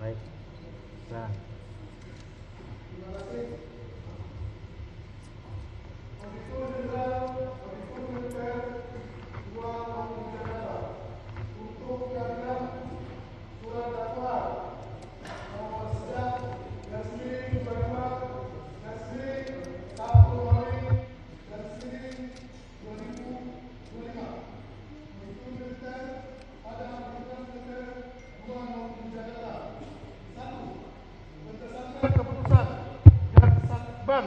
Baik. Nah. Keputusan Jaksa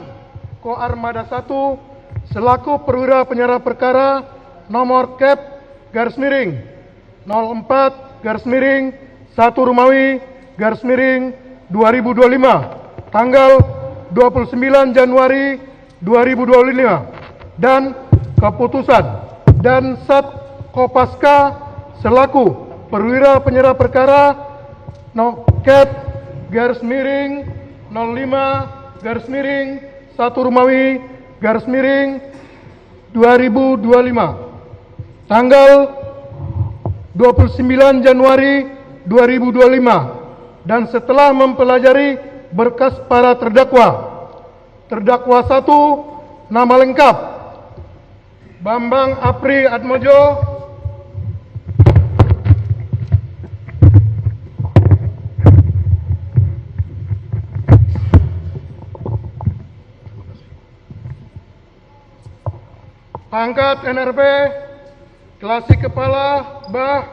Ko Armada 1 selaku perwira penyerah perkara nomor Kep garis miring 04 garis miring 1 Romawi garis miring 2025 tanggal 29 Januari 2025 dan keputusan dan Sat Kopaska selaku perwira penyerah perkara Kep garis miring 05 garis miring 1 Romawi garis miring 2025 tanggal 29 Januari 2025 dan setelah mempelajari berkas para terdakwa 1 nama lengkap Bambang Apri Atmojo, pangkat NRP, klasik kepala Bah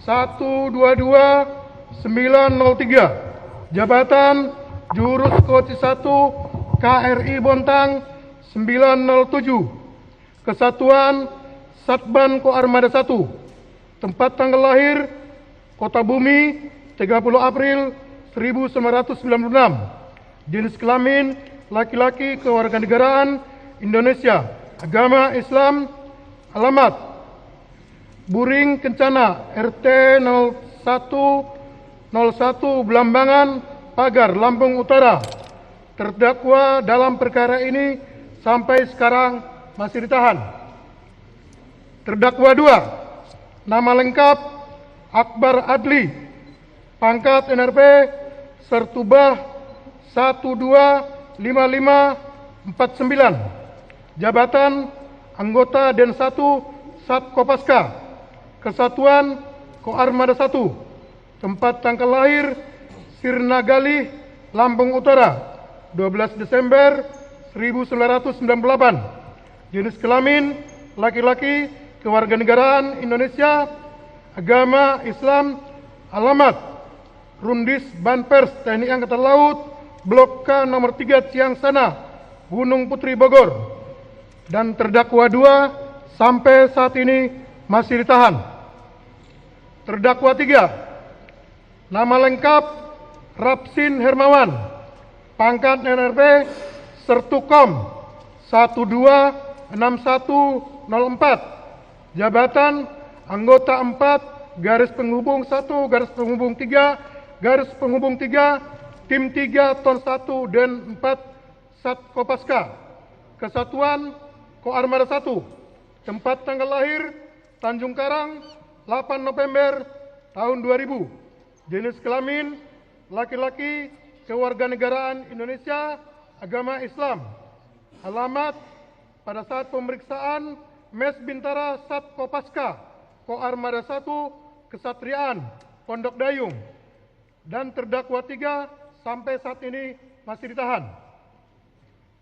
122903, jabatan Jurus Koci 1 KRI Bontang 907, kesatuan Satban Ko Armada 1, tempat tanggal lahir Kota Bumi 30 April 1996, jenis kelamin laki-laki, kewarganegaraan Indonesia, agama Islam, alamat Buring Kencana, RT 0101 Belambangan, Pagar, Lampung Utara. Terdakwa dalam perkara ini sampai sekarang masih ditahan. Terdakwa 2, nama lengkap Akbar Adli, pangkat NRP Sertubah 125549, jabatan anggota Den 1 Sat Kopaska, kesatuan Ko Armada 1, tempat tanggal lahir Sirna Galih, Lampung Utara 12 Desember 1998, jenis kelamin laki-laki, kewarganegaraan Indonesia, agama Islam, alamat Rundis Banpers TNI Angkatan Laut, Blok K nomor 3 Ciangsana, Gunung Putri, Bogor. Dan terdakwa 2 sampai saat ini masih ditahan. Terdakwa 3, nama lengkap Rapsin Hermawan, pangkat NRP Sertukom 126104, jabatan anggota 4 garis penghubung 1 garis penghubung 3 garis penghubung 3 tim 3 ton 1 dan 4 Sat Kopaska, kesatuan Ko Armada 1, tempat tanggal lahir Tanjung Karang 8 November tahun 2000, jenis kelamin laki-laki, kewarganegaraan Indonesia, agama Islam, alamat pada saat pemeriksaan Mes Bintara Sat Kopaska, Ko Armada 1, Kesatriaan, Pondok Dayung. Dan terdakwa 3 sampai saat ini masih ditahan.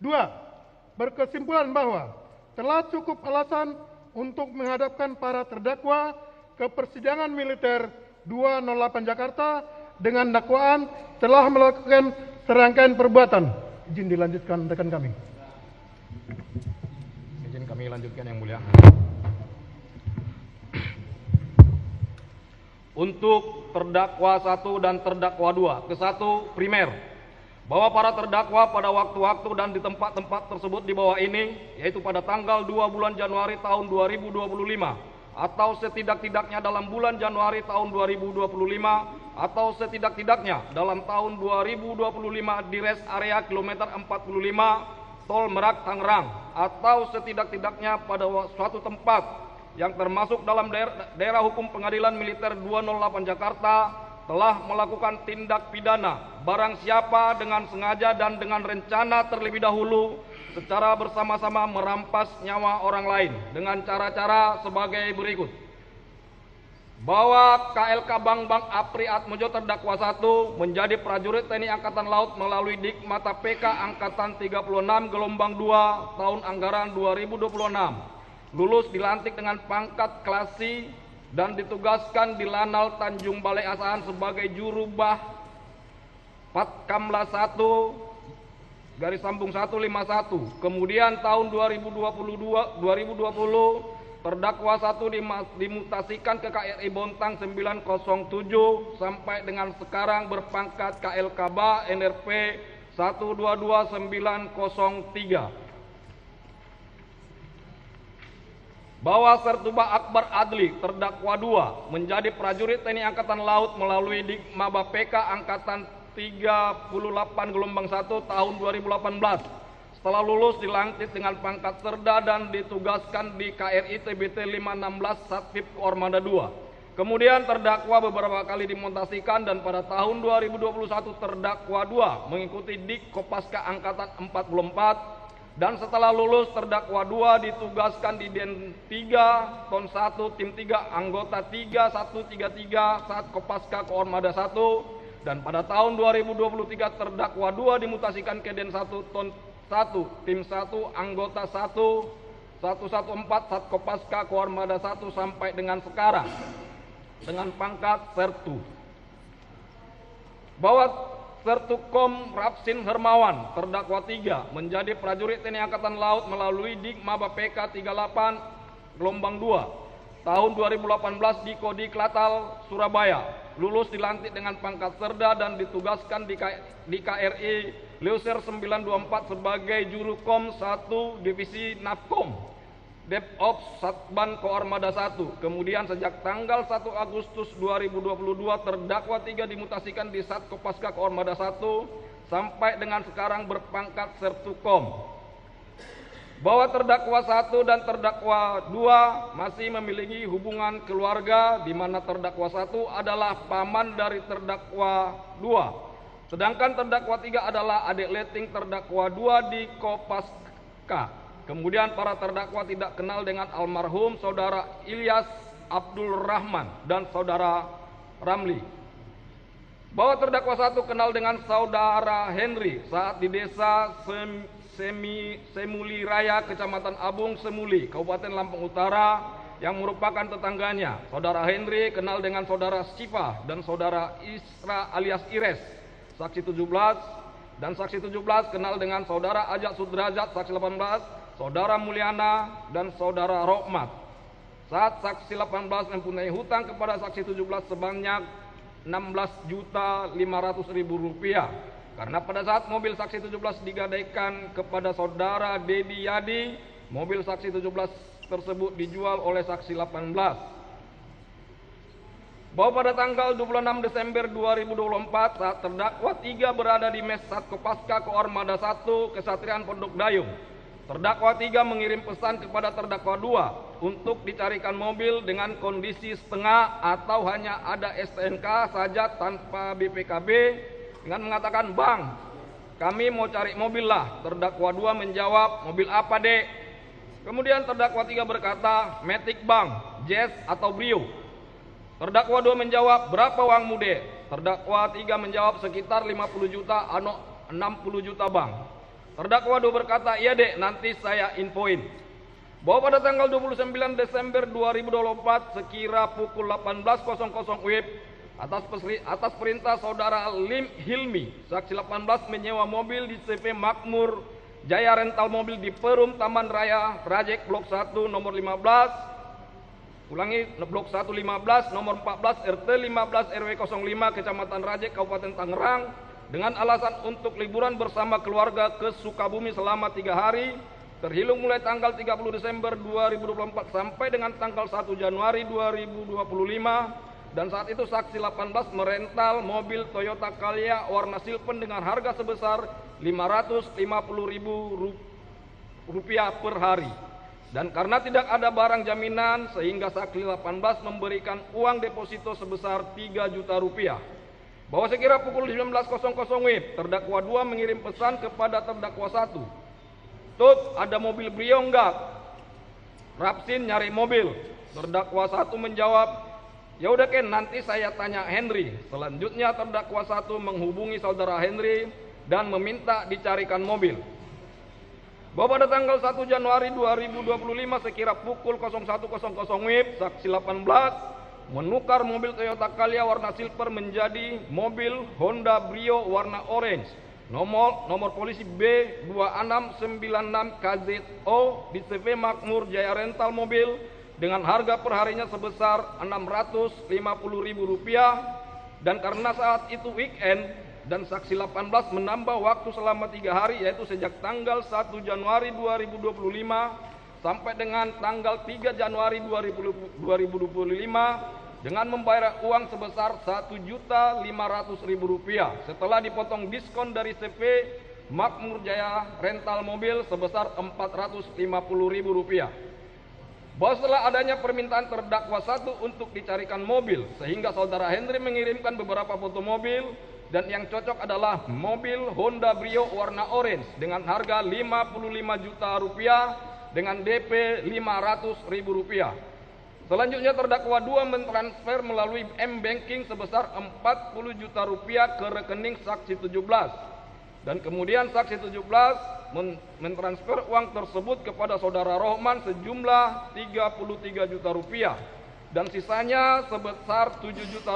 2, berkesimpulan bahwa telah cukup alasan untuk menghadapkan para terdakwa ke persidangan militer 208 Jakarta dengan dakwaan telah melakukan serangkaian perbuatan. Izin dilanjutkan rekan kami. Izin kami lanjutkan yang mulia. Untuk terdakwa 1 dan terdakwa 2, ke-1 primer, bahwa para terdakwa pada waktu-waktu dan di tempat-tempat tersebut di bawah ini, yaitu pada tanggal 2 bulan Januari tahun 2025, atau setidak-tidaknya dalam bulan Januari tahun 2025, atau setidak-tidaknya dalam tahun 2025 di rest area kilometer 45 Tol Merak Tangerang, atau setidak-tidaknya pada suatu tempat yang termasuk dalam daerah hukum Pengadilan Militer 208 Jakarta telah melakukan tindak pidana barang siapa dengan sengaja dan dengan rencana terlebih dahulu secara bersama-sama merampas nyawa orang lain dengan cara-cara sebagai berikut. Bahwa KLK Bambang Apri Atmojo terdakwa 1 menjadi prajurit TNI Angkatan Laut melalui Dikmata PK Angkatan 36 gelombang 2 tahun anggaran 2026. Lulus dilantik dengan pangkat klasi dan ditugaskan di Lanal Tanjung Balai Asahan sebagai jurubah Patkamla 1 garis sambung 151. Kemudian tahun 2020 terdakwa 1 dimutasikan ke KRI Bontang 907 sampai dengan sekarang berpangkat KLKBA NRP 122903. Bahwa Sertuba Akbar Adli terdakwa 2 menjadi prajurit TNI Angkatan Laut melalui Dikmaba PK Angkatan 38 gelombang 1 tahun 2018. Setelah lulus dilantik dengan pangkat Serda dan ditugaskan di KRI TBT 516 Satvip Koarmada 2. Kemudian terdakwa beberapa kali dimutasikan dan pada tahun 2021 terdakwa 2 mengikuti Dik Kopaska Angkatan 44 dan setelah lulus terdakwa 2 ditugaskan di Den 3 Ton 1 Tim 3 Anggota 3133 saat Kopaska Koarmada 1 dan pada tahun 2023 terdakwa 2 dimutasikan ke Den 1 Ton 1 Tim 1 Anggota 114 Sat Kopaska Koarmada 1 sampai dengan sekarang dengan pangkat Sertu. Bahwa Sertukom Rapsin Hermawan terdakwa 3 menjadi prajurit TNI Angkatan Laut melalui Dikmaba PK 38 gelombang 2 tahun 2018 di Kodim Klatal Surabaya. Lulus dilantik dengan pangkat Serda dan ditugaskan di KRI Leuser 924 sebagai Jurukom 1 Divisi Navkom DevOps Satban Koarmada 1. Kemudian sejak tanggal 1 Agustus 2022 terdakwa 3 dimutasikan di Sat Kopaska Koarmada 1 sampai dengan sekarang berpangkat Sertukom. Bahwa terdakwa 1 dan terdakwa 2 masih memiliki hubungan keluarga di mana terdakwa 1 adalah paman dari terdakwa 2. Sedangkan terdakwa 3 adalah adik leting terdakwa 2 di Kopaska. Kemudian para terdakwa tidak kenal dengan almarhum saudara Ilyas Abdul Rahman dan saudara Ramli. Bahwa terdakwa 1 kenal dengan saudara Henry saat di desa Semuli Raya, Kecamatan Abung Semuli, Kabupaten Lampung Utara, yang merupakan tetangganya. Saudara Henry kenal dengan saudara Siva dan saudara Isra alias Ires, saksi 17, dan saksi 17 kenal dengan saudara Ajak Sudrajat, saksi 18, saudara Mulyana, dan saudara Rohmat. Saat saksi 18 mempunyai hutang kepada saksi 17 sebanyak Rp16.500.000. Karena pada saat mobil saksi 17 digadaikan kepada saudara Dedi Yadi, mobil saksi 17 tersebut dijual oleh saksi 18. Bahwa pada tanggal 26 Desember 2024 saat terdakwa 3 berada di Mes Sat Kopaska Koarmada 1 Kesatrian Pondok Dayung, terdakwa 3 mengirim pesan kepada terdakwa 2 untuk dicarikan mobil dengan kondisi setengah atau hanya ada STNK saja tanpa BPKB dengan mengatakan, "Bang, kami mau cari mobil lah." Terdakwa 2 menjawab, "Mobil apa, Dek?" Kemudian terdakwa 3 berkata, "Matic, Bang, Jazz atau Brio." Terdakwa 2 menjawab, "Berapa uangmu, Dek?" Terdakwa 3 menjawab, "Sekitar 50 juta, 60 juta, Bang." Terdakwa 2 berkata, "Iya, Dek, nanti saya infoin." Bahwa pada tanggal 29 Desember 2024 sekira pukul 18.00 WIB atas perintah saudara Lim Hilmi, saksi 18 menyewa mobil di CV Makmur Jaya Rental Mobil di Perum Taman Raya Rajek Blok 1 nomor 15, Blok 115 nomor 14 RT 15 RW 05 Kecamatan Rajek Kabupaten Tangerang dengan alasan untuk liburan bersama keluarga ke Sukabumi selama 3 hari terhitung mulai tanggal 30 Desember 2024 sampai dengan tanggal 1 Januari 2025. Dan saat itu saksi 18 merental mobil Toyota Calya warna silpen dengan harga sebesar Rp550.000 per hari. Dan karena tidak ada barang jaminan sehingga saksi 18 memberikan uang deposito sebesar 3 juta rupiah. Bahwa sekira pukul 19.00 WIB, terdakwa 2 mengirim pesan kepada terdakwa 1. Tut, ada mobil Brio enggak? Rapsin nyari mobil. Terdakwa 1 menjawab, ya udah Ken, nanti saya tanya Henry. Selanjutnya terdakwa 1 menghubungi saudara Henry dan meminta dicarikan mobil. Bahwa pada tanggal 1 Januari 2025 sekira pukul 01.00 WIB, saksi 18 menukar mobil Toyota Calya warna silver menjadi mobil Honda Brio warna orange. Nomor polisi B2696 KZO di CV Makmur Jaya Rental Mobil dengan harga perharinya sebesar Rp650.000, dan karena saat itu weekend dan saksi 18 menambah waktu selama 3 hari, yaitu sejak tanggal 1 Januari 2025 sampai dengan tanggal 3 Januari 2025 dengan membayar uang sebesar Rp1.500.000 setelah dipotong diskon dari CV Makmur Jaya Rental Mobil sebesar Rp450.000. Bahwa setelah adanya permintaan terdakwa 1 untuk dicarikan mobil, sehingga saudara Henry mengirimkan beberapa foto mobil, dan yang cocok adalah mobil Honda Brio warna orange dengan harga Rp55 juta dengan DP Rp500.000. Selanjutnya terdakwa 2 mentransfer melalui M-Banking sebesar Rp40 juta ke rekening saksi 17. Dan kemudian saksi 17 mentransfer uang tersebut kepada saudara Rohman sejumlah Rp33 juta dan sisanya sebesar Rp7 juta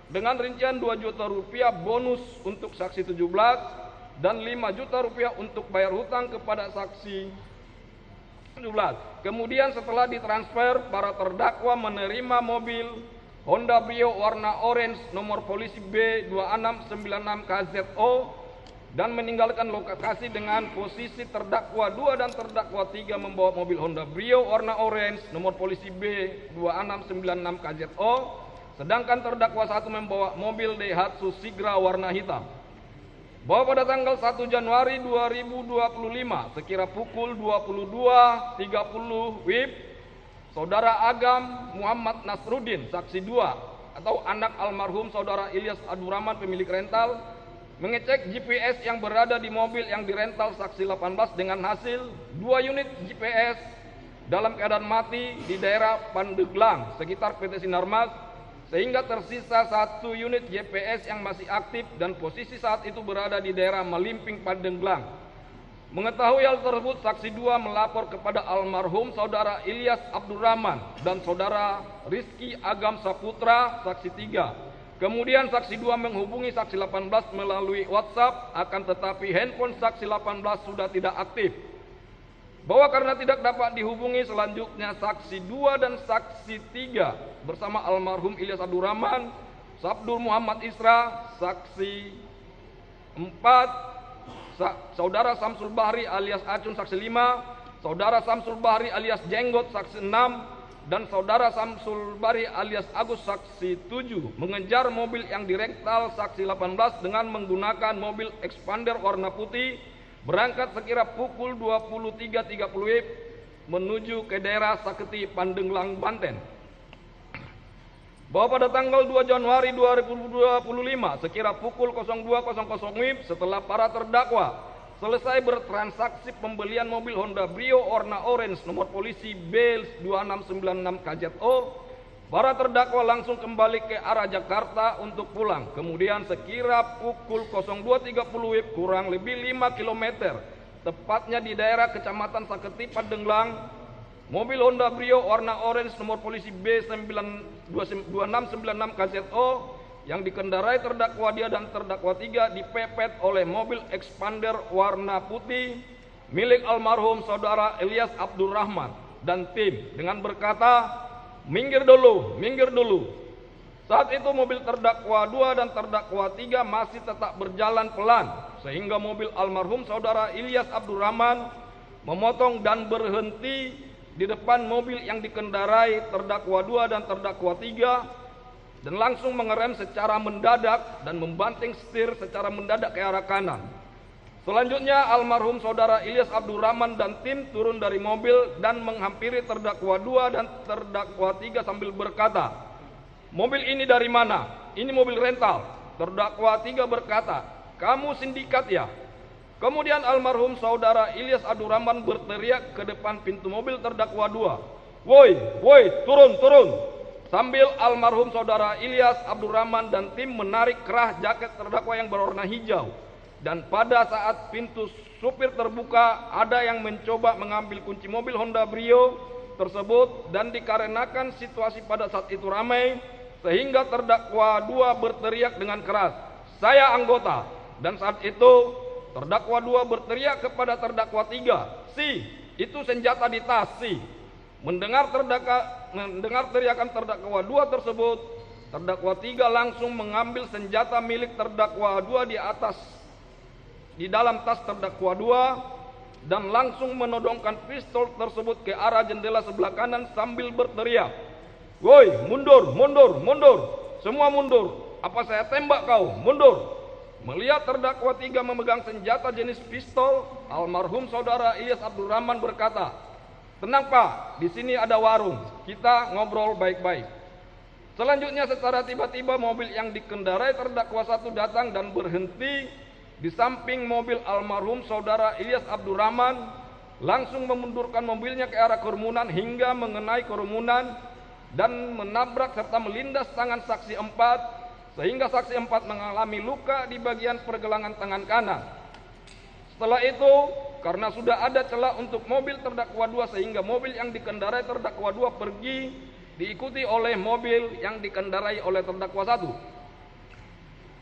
dengan rincian Rp2 juta bonus untuk saksi 17 dan Rp5 juta untuk bayar hutang kepada saksi 17. Kemudian setelah ditransfer, para terdakwa menerima mobil Honda Brio warna orange nomor polisi B2696 KZO dan meninggalkan lokasi dengan posisi terdakwa 2 dan terdakwa 3 membawa mobil Honda Brio warna orange nomor polisi B2696 KZO, sedangkan terdakwa 1 membawa mobil Daihatsu Sigra warna hitam. Bahwa pada tanggal 1 Januari 2025 sekira pukul 22.30 WIB, saudara Agam Muhammad Nasruddin saksi 2 atau anak almarhum saudara Ilyas Abdurrahman pemilik rental mengecek GPS yang berada di mobil yang dirental saksi 18 dengan hasil 2 unit GPS dalam keadaan mati di daerah Pandeglang sekitar PT Sinarmas, sehingga tersisa 1 unit GPS yang masih aktif dan posisi saat itu berada di daerah Melimping Pandeglang. Mengetahui hal tersebut, saksi 2 melapor kepada almarhum saudara Ilyas Abdurrahman dan saudara Rizky Agam Saputra saksi 3. Kemudian saksi 2 menghubungi saksi 18 melalui WhatsApp, akan tetapi handphone saksi 18 sudah tidak aktif. Bahwa karena tidak dapat dihubungi, selanjutnya saksi 2 dan saksi 3 bersama almarhum Ilyas Abdurrahman, Sabdur Muhammad Isra, saksi 4, saudara Samsul Bahri alias Acun saksi 5, saudara Samsul Bahri alias Jenggot saksi 6, dan saudara Samsul Bahri alias Agus saksi 7 mengejar mobil yang dirental saksi 18 dengan menggunakan mobil expander warna putih berangkat sekira pukul 23.30 WIB menuju ke daerah Saketi Pandeglang, Banten. Bahwa pada tanggal 2 Januari 2025 sekira pukul 02.00 WIB setelah para terdakwa selesai bertransaksi pembelian mobil Honda Brio warna orange nomor polisi B2696 KZO, para terdakwa langsung kembali ke arah Jakarta untuk pulang. Kemudian sekira pukul 02.30 WIB kurang lebih 5 km, tepatnya di daerah Kecamatan Saketi Pandeglang, mobil Honda Brio warna orange nomor polisi B2696 KZO yang dikendarai terdakwa 2 dan terdakwa 3 dipepet oleh mobil expander warna putih milik almarhum saudara Ilyas Abdurrahman dan tim dengan berkata, minggir dulu, minggir dulu. Saat itu mobil terdakwa 2 dan terdakwa 3 masih tetap berjalan pelan, sehingga mobil almarhum saudara Ilyas Abdurrahman memotong dan berhenti di depan mobil yang dikendarai terdakwa 2 dan terdakwa 3 dan langsung mengerem secara mendadak dan membanting setir secara mendadak ke arah kanan. Selanjutnya almarhum saudara Ilyas Abdurrahman dan tim turun dari mobil dan menghampiri terdakwa 2 dan terdakwa 3 sambil berkata, "Mobil ini dari mana? Ini mobil rental." Terdakwa 3 berkata, "Kamu sindikat ya?" Kemudian almarhum saudara Ilyas Abdurrahman berteriak ke depan pintu mobil terdakwa 2, "Woi, woi, turun, turun." Sambil almarhum saudara Ilyas Abdurrahman dan tim menarik kerah jaket terdakwa yang berwarna hijau. Dan pada saat pintu supir terbuka, ada yang mencoba mengambil kunci mobil Honda Brio tersebut, dan dikarenakan situasi pada saat itu ramai, sehingga terdakwa 2 berteriak dengan keras, "Saya anggota." Dan saat itu terdakwa 2 berteriak kepada terdakwa 3, "Si, itu senjata di tas, si." Mendengar teriakan terdakwa 2 tersebut, terdakwa 3 langsung mengambil senjata milik terdakwa 2 di dalam tas terdakwa 2 dan langsung menodongkan pistol tersebut ke arah jendela sebelah kanan sambil berteriak, "Woi, mundur, mundur, mundur, semua mundur, apa saya tembak kau, mundur." Melihat terdakwa 3 memegang senjata jenis pistol, almarhum saudara Ilyas Abdurrahman berkata, "Tenang Pak, di sini ada warung, kita ngobrol baik-baik." Selanjutnya secara tiba-tiba mobil yang dikendarai terdakwa 1 datang dan berhenti di samping mobil almarhum saudara Ilyas Abdurrahman, langsung memundurkan mobilnya ke arah kerumunan hingga mengenai kerumunan dan menabrak serta melindas tangan saksi 4, sehingga saksi 4 mengalami luka di bagian pergelangan tangan kanan. Setelah itu, karena sudah ada celah untuk mobil terdakwa 2 sehingga mobil yang dikendarai terdakwa 2 pergi diikuti oleh mobil yang dikendarai oleh terdakwa 1.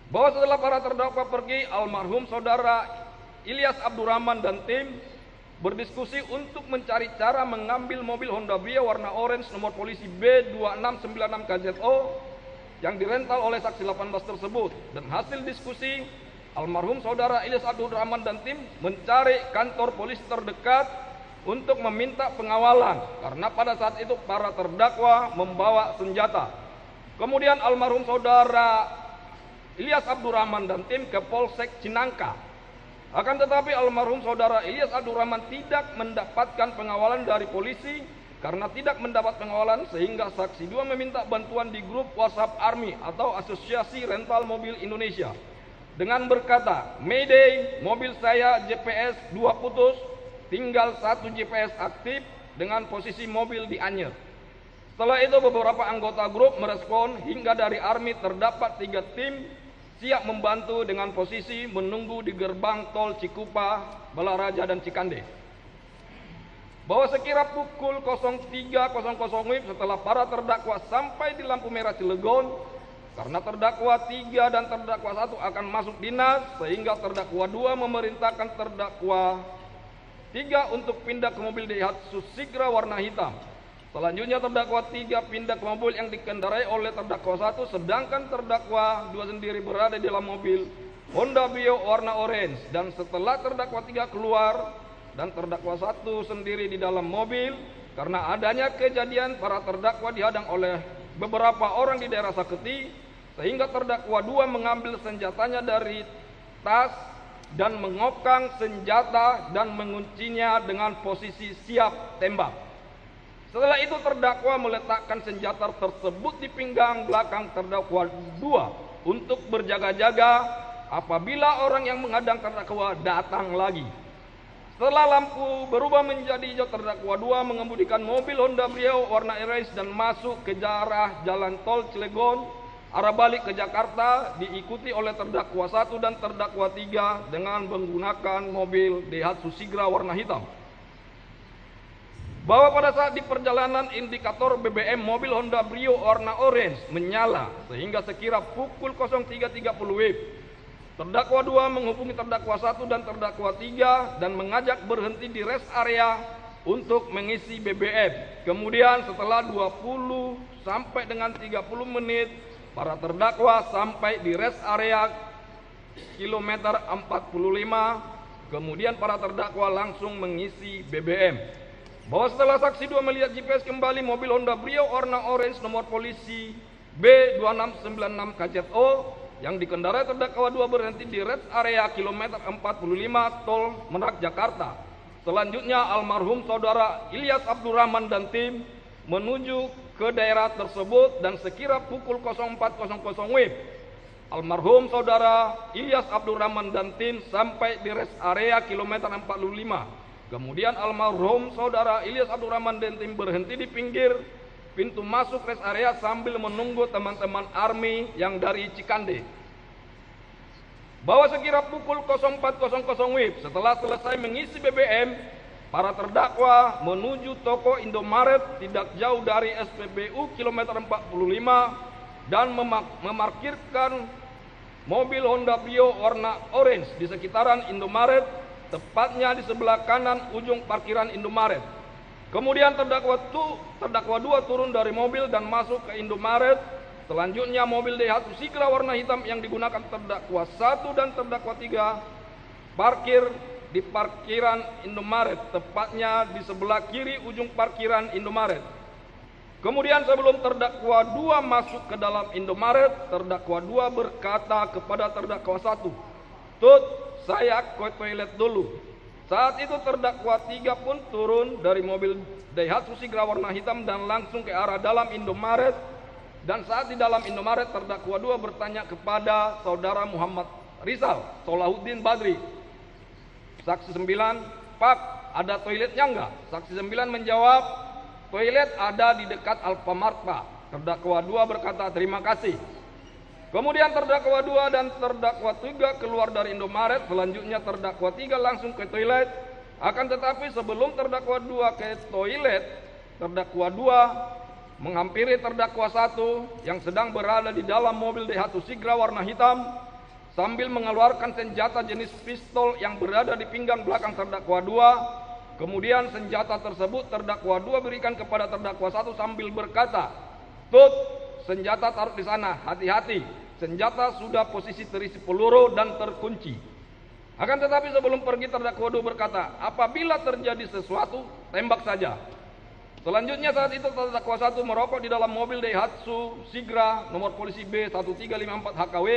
Bahwa setelah para terdakwa pergi, almarhum saudara Ilyas Abdurrahman dan tim berdiskusi untuk mencari cara mengambil mobil Honda Brio warna orange nomor polisi B2696 KZO yang dirental oleh saksi 18 tersebut. Dan hasil diskusi, almarhum saudara Ilyas Abdurrahman dan tim mencari kantor polisi terdekat untuk meminta pengawalan karena pada saat itu para terdakwa membawa senjata. Kemudian almarhum saudara Ilyas Abdurrahman dan tim ke Polsek Cinangka. Akan tetapi almarhum saudara Ilyas Abdurrahman tidak mendapatkan pengawalan dari polisi karena tidak mendapat pengawalan, sehingga saksi 2 meminta bantuan di grup WhatsApp Army atau Asosiasi Rental Mobil Indonesia dengan berkata, "Mayday, mobil saya GPS 2 putus, tinggal 1 GPS aktif dengan posisi mobil di Anyer." Setelah itu beberapa anggota grup merespon hingga dari Army terdapat 3 tim siap membantu dengan posisi menunggu di gerbang tol Cikupa, Balaraja dan Cikande. Bahwa sekira pukul 03.00 WIB setelah para terdakwa sampai di lampu merah Cilegon, karena terdakwa 3 dan terdakwa 1 akan masuk dinas, sehingga terdakwa 2 memerintahkan terdakwa 3 untuk pindah ke mobil Daihatsu Sigra warna hitam. Selanjutnya terdakwa 3 pindah ke mobil yang dikendarai oleh terdakwa 1, sedangkan terdakwa 2 sendiri berada di dalam mobil Honda Brio warna orange. Dan setelah terdakwa 3 keluar dan terdakwa 1 sendiri di dalam mobil, karena adanya kejadian para terdakwa dihadang oleh beberapa orang di daerah Saketi, sehingga terdakwa 2 mengambil senjatanya dari tas dan mengokang senjata dan menguncinya dengan posisi siap tembak. Setelah itu terdakwa meletakkan senjata tersebut di pinggang belakang terdakwa 2 untuk berjaga-jaga apabila orang yang menghadang terdakwa datang lagi. Setelah lampu berubah menjadi hijau, terdakwa 2 mengemudikan mobil Honda Brio warna orange dan masuk ke arah jalan tol Cilegon arah balik ke Jakarta, diikuti oleh terdakwa 1 dan terdakwa 3 dengan menggunakan mobil Daihatsu Sigra warna hitam. Bahwa pada saat di perjalanan indikator BBM mobil Honda Brio warna orange menyala, sehingga sekira pukul 03.30 WIB terdakwa 2 menghubungi terdakwa 1 dan terdakwa 3 dan mengajak berhenti di rest area untuk mengisi BBM. Kemudian setelah 20 sampai dengan 30 menit para terdakwa sampai di rest area kilometer 45, kemudian para terdakwa langsung mengisi BBM. Bahwa setelah saksi 2 melihat GPS kembali mobil Honda Brio warna orange nomor polisi B2696 KZO yang dikendarai terdakwa 2 berhenti di rest area kilometer 45 tol Merak Jakarta. Selanjutnya almarhum saudara Ilyas Abdurrahman dan tim menuju ke daerah tersebut dan sekira pukul 04.00 WIB almarhum saudara Ilyas Abdurrahman dan tim sampai di rest area kilometer 45. Kemudian almarhum saudara Ilyas Abdurrahman dan tim berhenti di pinggir pintu masuk rest area sambil menunggu teman-teman ARMY yang dari Cikande. Bahwa sekira pukul 04.00 WIB setelah selesai mengisi BBM, para terdakwa menuju toko Indomaret tidak jauh dari SPBU kilometer 45 dan memarkirkan mobil Honda Brio warna orange di sekitaran Indomaret, tepatnya di sebelah kanan ujung parkiran Indomaret. Kemudian terdakwa 2 turun dari mobil dan masuk ke Indomaret. Selanjutnya mobil Daihatsu Sigra warna hitam yang digunakan terdakwa 1 dan terdakwa 3 parkir di parkiran Indomaret, tepatnya di sebelah kiri ujung parkiran Indomaret. Kemudian sebelum terdakwa 2 masuk ke dalam Indomaret, terdakwa 2 berkata kepada terdakwa 1, "Tut, saya ke toilet dulu." Saat itu terdakwa 3 pun turun dari mobil Daihatsu Sigra warna hitam dan langsung ke arah dalam Indomaret. Dan saat di dalam Indomaret, terdakwa 2 bertanya kepada saudara Muhammad Rizal Solahuddin Badri. Saksi 9, "Pak, ada toiletnya enggak?" Saksi 9 menjawab, "Toilet ada di dekat Alfamart, Pak." Terdakwa 2 berkata, "Terima kasih." Kemudian terdakwa 2 dan terdakwa 3 keluar dari Indomaret. Selanjutnya terdakwa 3 langsung ke toilet. Akan tetapi sebelum terdakwa 2 ke toilet, terdakwa 2 menghampiri terdakwa 1 yang sedang berada di dalam mobil Daihatsu Sigra warna hitam sambil mengeluarkan senjata jenis pistol yang berada di pinggang belakang terdakwa 2. Kemudian senjata tersebut terdakwa 2 berikan kepada terdakwa 1 sambil berkata, "Tut, senjata taruh di sana, hati-hati. Senjata sudah posisi terisi peluru dan terkunci." Akan tetapi sebelum pergi terdakwa 2 berkata, "Apabila terjadi sesuatu, tembak saja." Selanjutnya saat itu terdakwa 1 merokok di dalam mobil Daihatsu Sigra nomor polisi B1354 HKW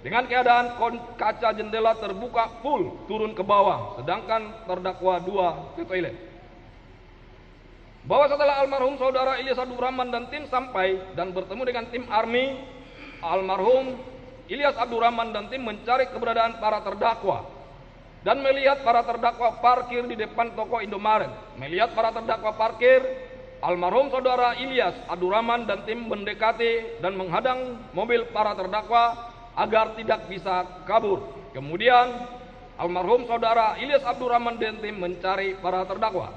dengan keadaan kaca jendela terbuka full turun ke bawah, sedangkan terdakwa 2 ke toilet. Bahwa setelah almarhum saudara Ilyas Abdurrahman dan tim sampai dan bertemu dengan tim ARMY, almarhum Ilyas Abdurrahman dan tim mencari keberadaan para terdakwa dan melihat para terdakwa parkir di depan toko Indomaret. Melihat para terdakwa parkir, almarhum saudara Ilyas Abdurrahman dan tim mendekati dan menghadang mobil para terdakwa agar tidak bisa kabur. Kemudian almarhum saudara Ilyas Abdurrahman dan tim mencari para terdakwa.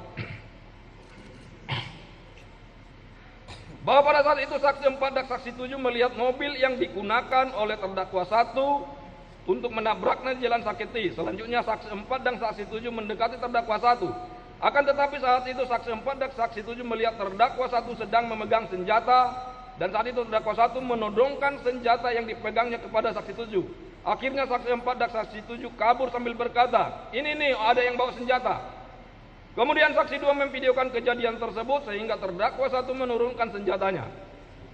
Bahwa pada saat itu saksi 4 dan saksi 7 melihat mobil yang digunakan oleh terdakwa 1 untuk menabraknya di Jalan Saketi. Selanjutnya saksi 4 dan saksi 7 mendekati terdakwa 1. Akan tetapi saat itu saksi 4 dan saksi 7 melihat terdakwa 1 sedang memegang senjata, dan saat itu terdakwa 1 menodongkan senjata yang dipegangnya kepada saksi 7. Akhirnya saksi 4 dan saksi 7 kabur sambil berkata, "Ini nih, ada yang bawa senjata." Kemudian saksi 2 memvideokan kejadian tersebut sehingga terdakwa 1 menurunkan senjatanya.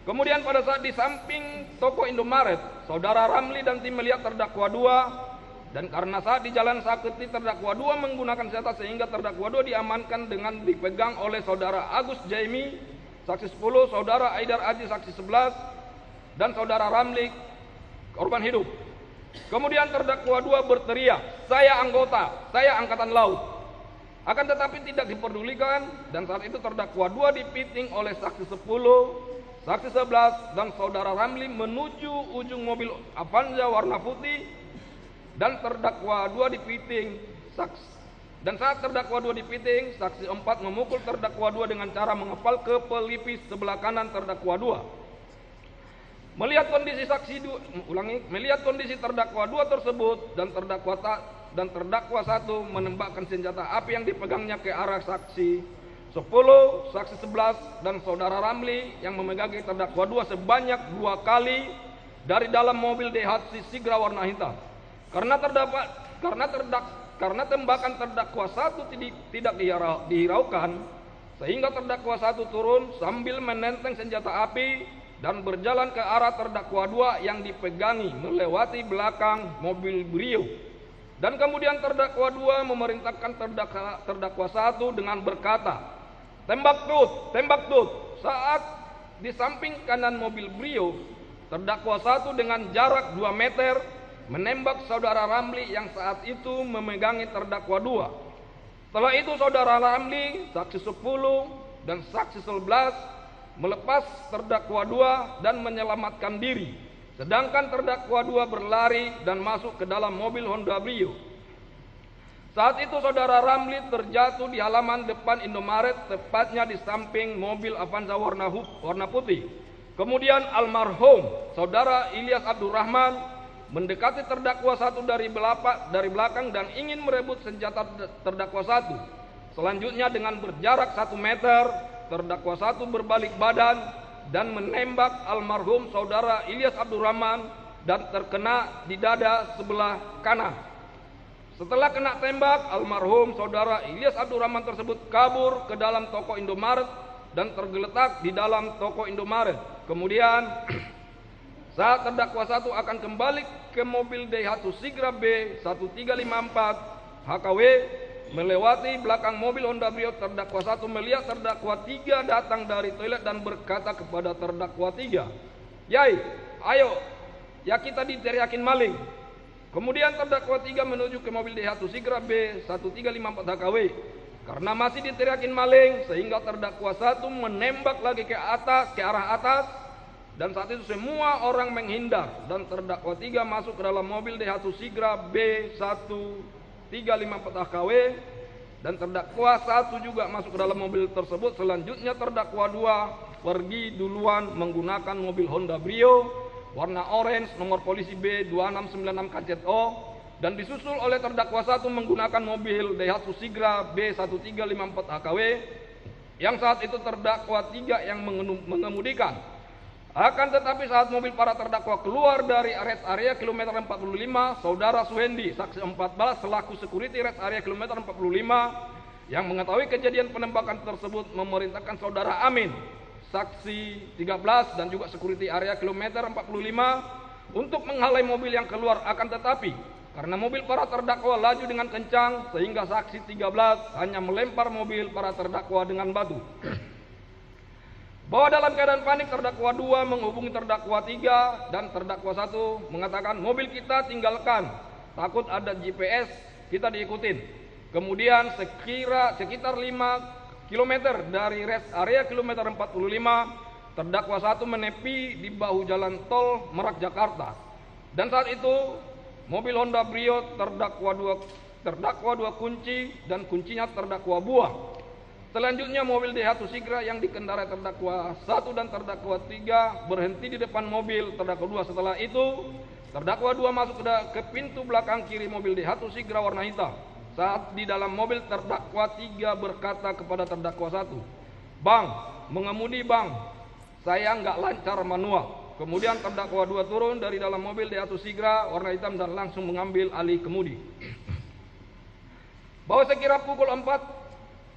Kemudian pada saat di samping toko Indomaret, saudara Ramli dan tim melihat terdakwa 2, dan karena saat di Jalan Saketi terdakwa 2 menggunakan senjata sehingga terdakwa 2 diamankan dengan dipegang oleh saudara Agus Jaimi, saksi 10, saudara Aidar Aji, saksi 11, dan saudara Ramli, korban hidup. Kemudian terdakwa 2 berteriak, "Saya anggota, saya angkatan laut." Akan tetapi tidak diperdulikan, dan saat itu terdakwa 2 dipiting oleh saksi 10, saksi 11, dan saudara Ramli menuju ujung mobil Avanza warna putih, dan terdakwa 2 dipiting. Dan saat terdakwa 2 dipiting, saksi 4 memukul terdakwa 2 dengan cara mengepal ke pelipis sebelah kanan terdakwa 2. Melihat kondisi terdakwa 2 tersebut dan terdakwa 1 menembakkan senjata api yang dipegangnya ke arah saksi 10, saksi 11, dan saudara Ramli yang memegangi terdakwa 2 sebanyak 2 kali dari dalam mobil Daihatsu Sigra warna hitam. Karena tembakan terdakwa 1 tidak dihiraukan, sehingga terdakwa 1 turun sambil menenteng senjata api dan berjalan ke arah terdakwa 2 yang dipegangi melewati belakang mobil Brio. Dan kemudian terdakwa 2 memerintahkan terdakwa 1 dengan berkata, "Tembak tut, tembak tut." Saat di samping kanan mobil Brio, terdakwa 1 dengan jarak 2 meter menembak saudara Ramli yang saat itu memegangi terdakwa 2. Setelah itu saudara Ramli, saksi 10 dan saksi 11 melepas terdakwa 2 dan menyelamatkan diri, sedangkan terdakwa 2 berlari dan masuk ke dalam mobil Honda Brio. Saat itu saudara Ramli terjatuh di halaman depan Indomaret, tepatnya di samping mobil Avanza warna putih. Kemudian almarhum saudara Ilyas Abdurrahman mendekati terdakwa 1 dari belakang dan ingin merebut senjata terdakwa 1. Selanjutnya dengan berjarak 1 meter, terdakwa 1 berbalik badan dan menembak almarhum saudara Ilyas Abdurrahman dan terkena di dada sebelah kanan. Setelah kena tembak, almarhum saudara Ilyas Abdurrahman tersebut kabur ke dalam toko Indomaret dan tergeletak di dalam toko Indomaret. Kemudian saat terdakwa 1 akan kembali ke mobil Daihatsu Sigra B1354 HKW melewati belakang mobil Honda Brio, terdakwa 1 melihat terdakwa 3 datang dari toilet dan berkata kepada terdakwa 3, "Yai, ayo, ya kita diteriakin maling." Kemudian terdakwa 3 menuju ke mobil Daihatsu Sigra B1354 HKW. Karena masih diteriakin maling, sehingga terdakwa 1 menembak lagi ke arah atas, dan saat itu semua orang menghindar dan terdakwa 3 masuk ke dalam mobil Daihatsu Sigra B1354 HKW dan terdakwa 1 juga masuk ke dalam mobil tersebut. Selanjutnya terdakwa 2 pergi duluan menggunakan mobil Honda Brio warna orange nomor polisi B2696 KZO dan disusul oleh terdakwa 1 menggunakan mobil Daihatsu Sigra B1354 HKW yang saat itu terdakwa 3 yang mengemudikan. Akan tetapi saat mobil para terdakwa keluar dari rest area kilometer 45, saudara Suhendi, saksi 14 selaku security rest area kilometer 45 yang mengetahui kejadian penembakan tersebut memerintahkan saudara Amin, saksi 13 dan juga security area kilometer 45 untuk menghalai mobil yang keluar. Akan tetapi karena mobil para terdakwa laju dengan kencang sehingga saksi 13 hanya melempar mobil para terdakwa dengan batu. Bahwa dalam keadaan panik terdakwa 2 menghubungi terdakwa 3 dan terdakwa 1 mengatakan, "Mobil kita tinggalkan, takut ada GPS kita diikutin." Kemudian sekitar 5 km dari rest area kilometer 45, terdakwa 1 menepi di bahu jalan tol Merak Jakarta. Dan saat itu mobil Honda Brio terdakwa 2 kunci dan kuncinya terdakwa buang. Selanjutnya mobil Daihatsu Sigra yang dikendarai terdakwa 1 dan terdakwa 3 berhenti di depan mobil terdakwa 2. Setelah itu terdakwa 2 masuk ke pintu belakang kiri mobil Daihatsu Sigra warna hitam. Saat di dalam mobil terdakwa 3 berkata kepada terdakwa 1, "Bang, mengemudi bang, saya nggak lancar manual." Kemudian terdakwa 2 turun dari dalam mobil Daihatsu Sigra warna hitam dan langsung mengambil alih kemudi. Bahwa sekira pukul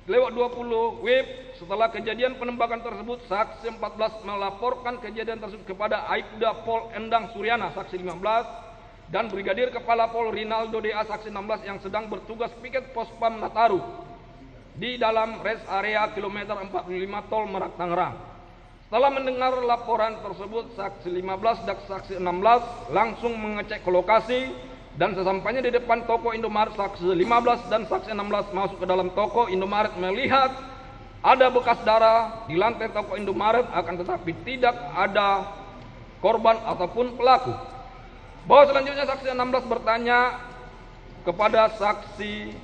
4:20 WIB setelah kejadian penembakan tersebut, saksi 14 melaporkan kejadian tersebut kepada Aibda Pol Endang Suryana, saksi 15, dan Brigadir Kepala Pol Rinaldo DA, saksi 16 yang sedang bertugas piket Pospam Nataru di dalam rest area kilometer 45 tol Merak Tangerang. Setelah mendengar laporan tersebut, saksi 15 dan saksi 16 langsung mengecek ke lokasi. Dan sesampainya di depan toko Indomaret, saksi 15 dan saksi 16 masuk ke dalam toko Indomaret melihat ada bekas darah di lantai toko Indomaret, akan tetapi tidak ada korban ataupun pelaku. Bahwa selanjutnya saksi 16 bertanya kepada saksi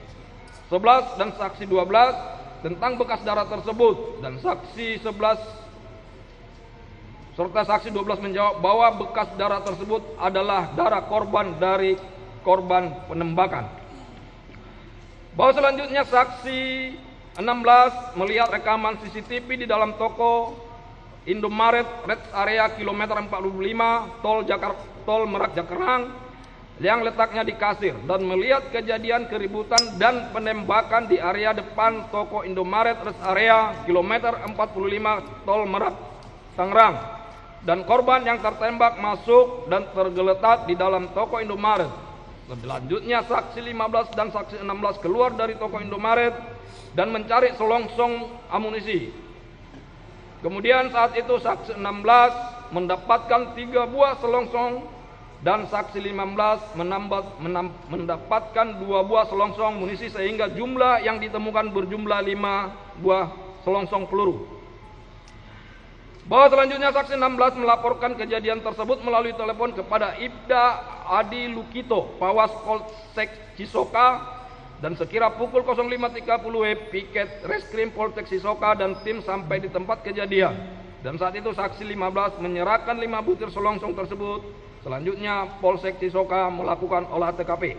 11 dan saksi 12 tentang bekas darah tersebut, dan saksi 11 serta saksi 12 menjawab bahwa bekas darah tersebut adalah darah korban dari korban penembakan. Bahwa selanjutnya saksi 16 melihat rekaman CCTV di dalam toko Indomaret rest area kilometer 45 tol Merak Jakarta yang letaknya di kasir, dan melihat kejadian keributan dan penembakan di area depan toko Indomaret rest area kilometer 45 tol Merak Tangerang. dan korban yang tertembak masuk dan tergeletak di dalam toko Indomaret. Selanjutnya saksi 15 dan saksi 16 keluar dari toko Indomaret dan mencari selongsong amunisi. Kemudian saat itu saksi 16 mendapatkan 3 buah selongsong dan saksi 15 mendapatkan 2 buah selongsong amunisi, sehingga jumlah yang ditemukan berjumlah 5 buah selongsong peluru. Bahwa selanjutnya saksi 16 melaporkan kejadian tersebut melalui telepon kepada Ibda Adi Lukito, Pawas Polsek Cisoka, dan sekira pukul 05.30 piket Reskrim Polsek Cisoka dan tim sampai di tempat kejadian. Dan saat itu saksi 15 menyerahkan 5 butir selongsong tersebut. Selanjutnya Polsek Cisoka melakukan olah TKP.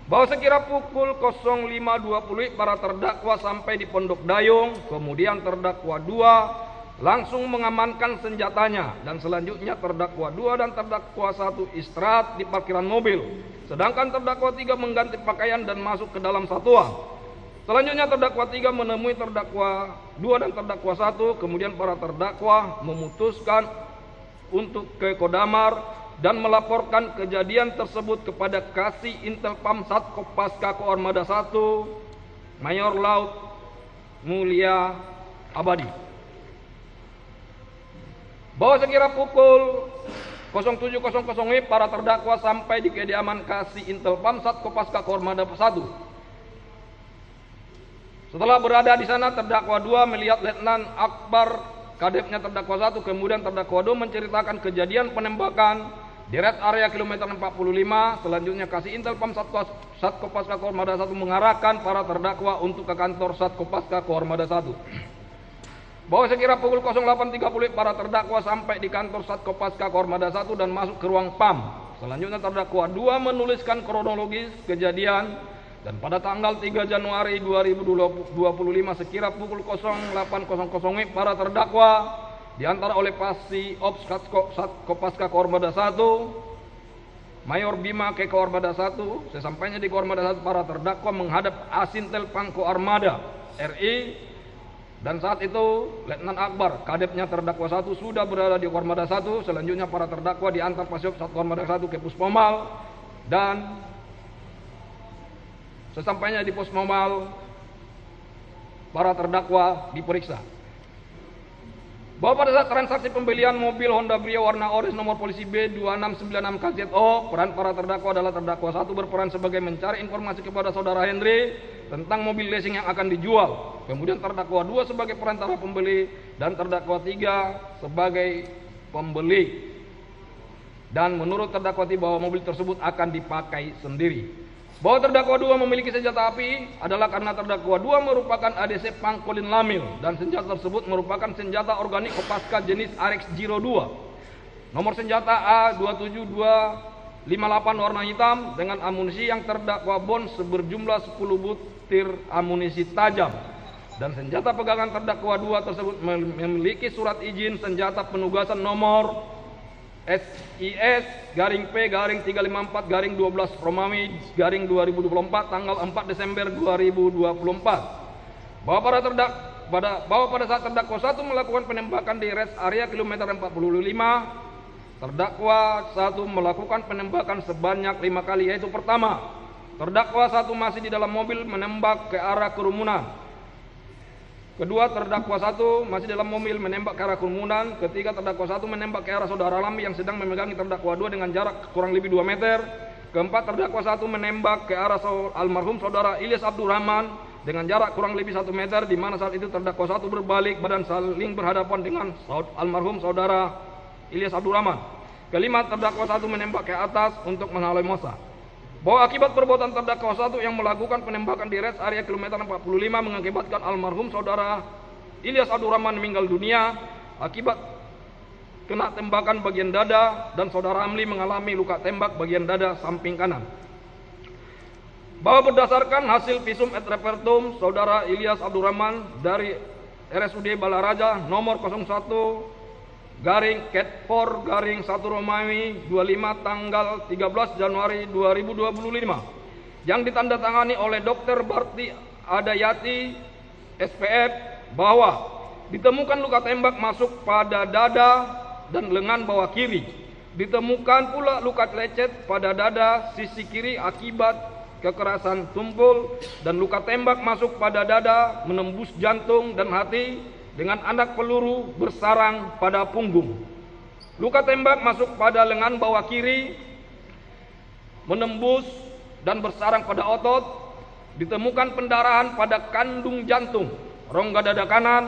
Bahwa sekira pukul 05.20 para terdakwa sampai di Pondok Dayung, kemudian terdakwa 2 langsung mengamankan senjatanya, dan selanjutnya terdakwa 2 dan terdakwa 1 istirahat di parkiran mobil, sedangkan terdakwa 3 mengganti pakaian dan masuk ke dalam satuan. Selanjutnya terdakwa 3 menemui terdakwa 2 dan terdakwa 1, kemudian para terdakwa memutuskan untuk ke Kodamar dan melaporkan kejadian tersebut kepada Kasih Intelpam Satkopaska Koarmada 1 Mayor Laut Mulia Abadi. Bahwa sekira pukul 07.00 para terdakwa sampai di kediaman Kasih Intelpam Satkopaska Koarmada 1. Setelah berada di sana, terdakwa 2 melihat Letnan Akbar, kadepnya terdakwa 1, kemudian terdakwa 2 menceritakan kejadian penembakan di res area kilometer 45. Selanjutnya Kasih Intelpam Satkopaska Koarmada 1 mengarahkan para terdakwa untuk ke kantor Satkopaska Koarmada 1. Bahwa sekira pukul 08.30 para terdakwa sampai di kantor Satkopaska Koarmada 1 dan masuk ke ruang PAM. Selanjutnya terdakwa 2 menuliskan kronologis kejadian, dan pada tanggal 3 Januari 2025 sekira pukul 08.00 para terdakwa diantar oleh Pasi Ops Satkopaska Koarmada 1 Mayor Bima ke Koarmada 1. Sesampainya di Koarmada 1, para terdakwa menghadap Asintelpam Koarmada RI, dan saat itu Letnan Akbar, kadepnya terdakwa 1, sudah berada di Koarmada 1. Selanjutnya para terdakwa diantar Pasiop Sat Koarmada 1 ke Pusmomal, dan sesampainya di Pusmomal para terdakwa diperiksa. Bahwa pada saat transaksi pembelian mobil Honda Brio warna orange nomor polisi B2696 KZO, peran para terdakwa adalah terdakwa 1 berperan sebagai mencari informasi kepada saudara Henry tentang mobil leasing yang akan dijual. Kemudian terdakwa 2 sebagai perantara pembeli dan terdakwa 3 sebagai pembeli. Dan menurut terdakwa 3 bahwa mobil tersebut akan dipakai sendiri. Bahwa terdakwa 2 memiliki senjata api adalah karena terdakwa 2 merupakan ADC Pangkolin Lamil, dan senjata tersebut merupakan senjata organik Kopaska jenis Arex Giro 2. Nomor senjata A27258 warna hitam dengan amunisi yang terdakwa bon seberjumlah 10 butir amunisi tajam. Dan senjata pegangan terdakwa 2 tersebut memiliki surat izin senjata penugasan nomor SIS-P-354-12 Romawi 2024 tanggal 4 Desember 2024. Bahwa pada saat terdakwa 1 melakukan penembakan di res area kilometer 45, terdakwa 1 melakukan penembakan sebanyak 5 kali, yaitu pertama, terdakwa 1 masih di dalam mobil menembak ke arah kerumunan. Kedua, terdakwa 1 masih dalam mobil menembak ke arah kerumunan. Ketiga, terdakwa 1 menembak ke arah saudara Lami yang sedang memegangi terdakwa 2 dengan jarak kurang lebih 2 meter. Keempat, terdakwa 1 menembak ke arah almarhum saudara Ilyas Abdurrahman dengan jarak kurang lebih 1 meter, di mana saat itu terdakwa 1 berbalik badan saling berhadapan dengan almarhum saudara Ilyas Abdurrahman. Kelima, terdakwa 1 menembak ke atas untuk menghalau massa. Bahwa akibat perbuatan terdakwa 1 yang melakukan penembakan di res area kilometer 45 mengakibatkan almarhum saudara Ilyas Abdurrahman meninggal dunia akibat kena tembakan bagian dada, dan saudara Amli mengalami luka tembak bagian dada samping kanan. Bahwa berdasarkan hasil visum et repertum saudara Ilyas Abdurrahman dari RSUD Balaraja nomor 01/Cat4/1 Romawi 25 tanggal 13 Januari 2025 yang ditandatangani oleh Dr. Barti Adayati SPF, bahwa ditemukan luka tembak masuk pada dada dan lengan bawah kiri. Ditemukan pula luka lecet pada dada sisi kiri akibat kekerasan tumpul, dan luka tembak masuk pada dada menembus jantung dan hati dengan anak peluru bersarang pada punggung. Luka tembak masuk pada lengan bawah kiri menembus dan bersarang pada otot. Ditemukan pendarahan pada kandung jantung, rongga dada kanan,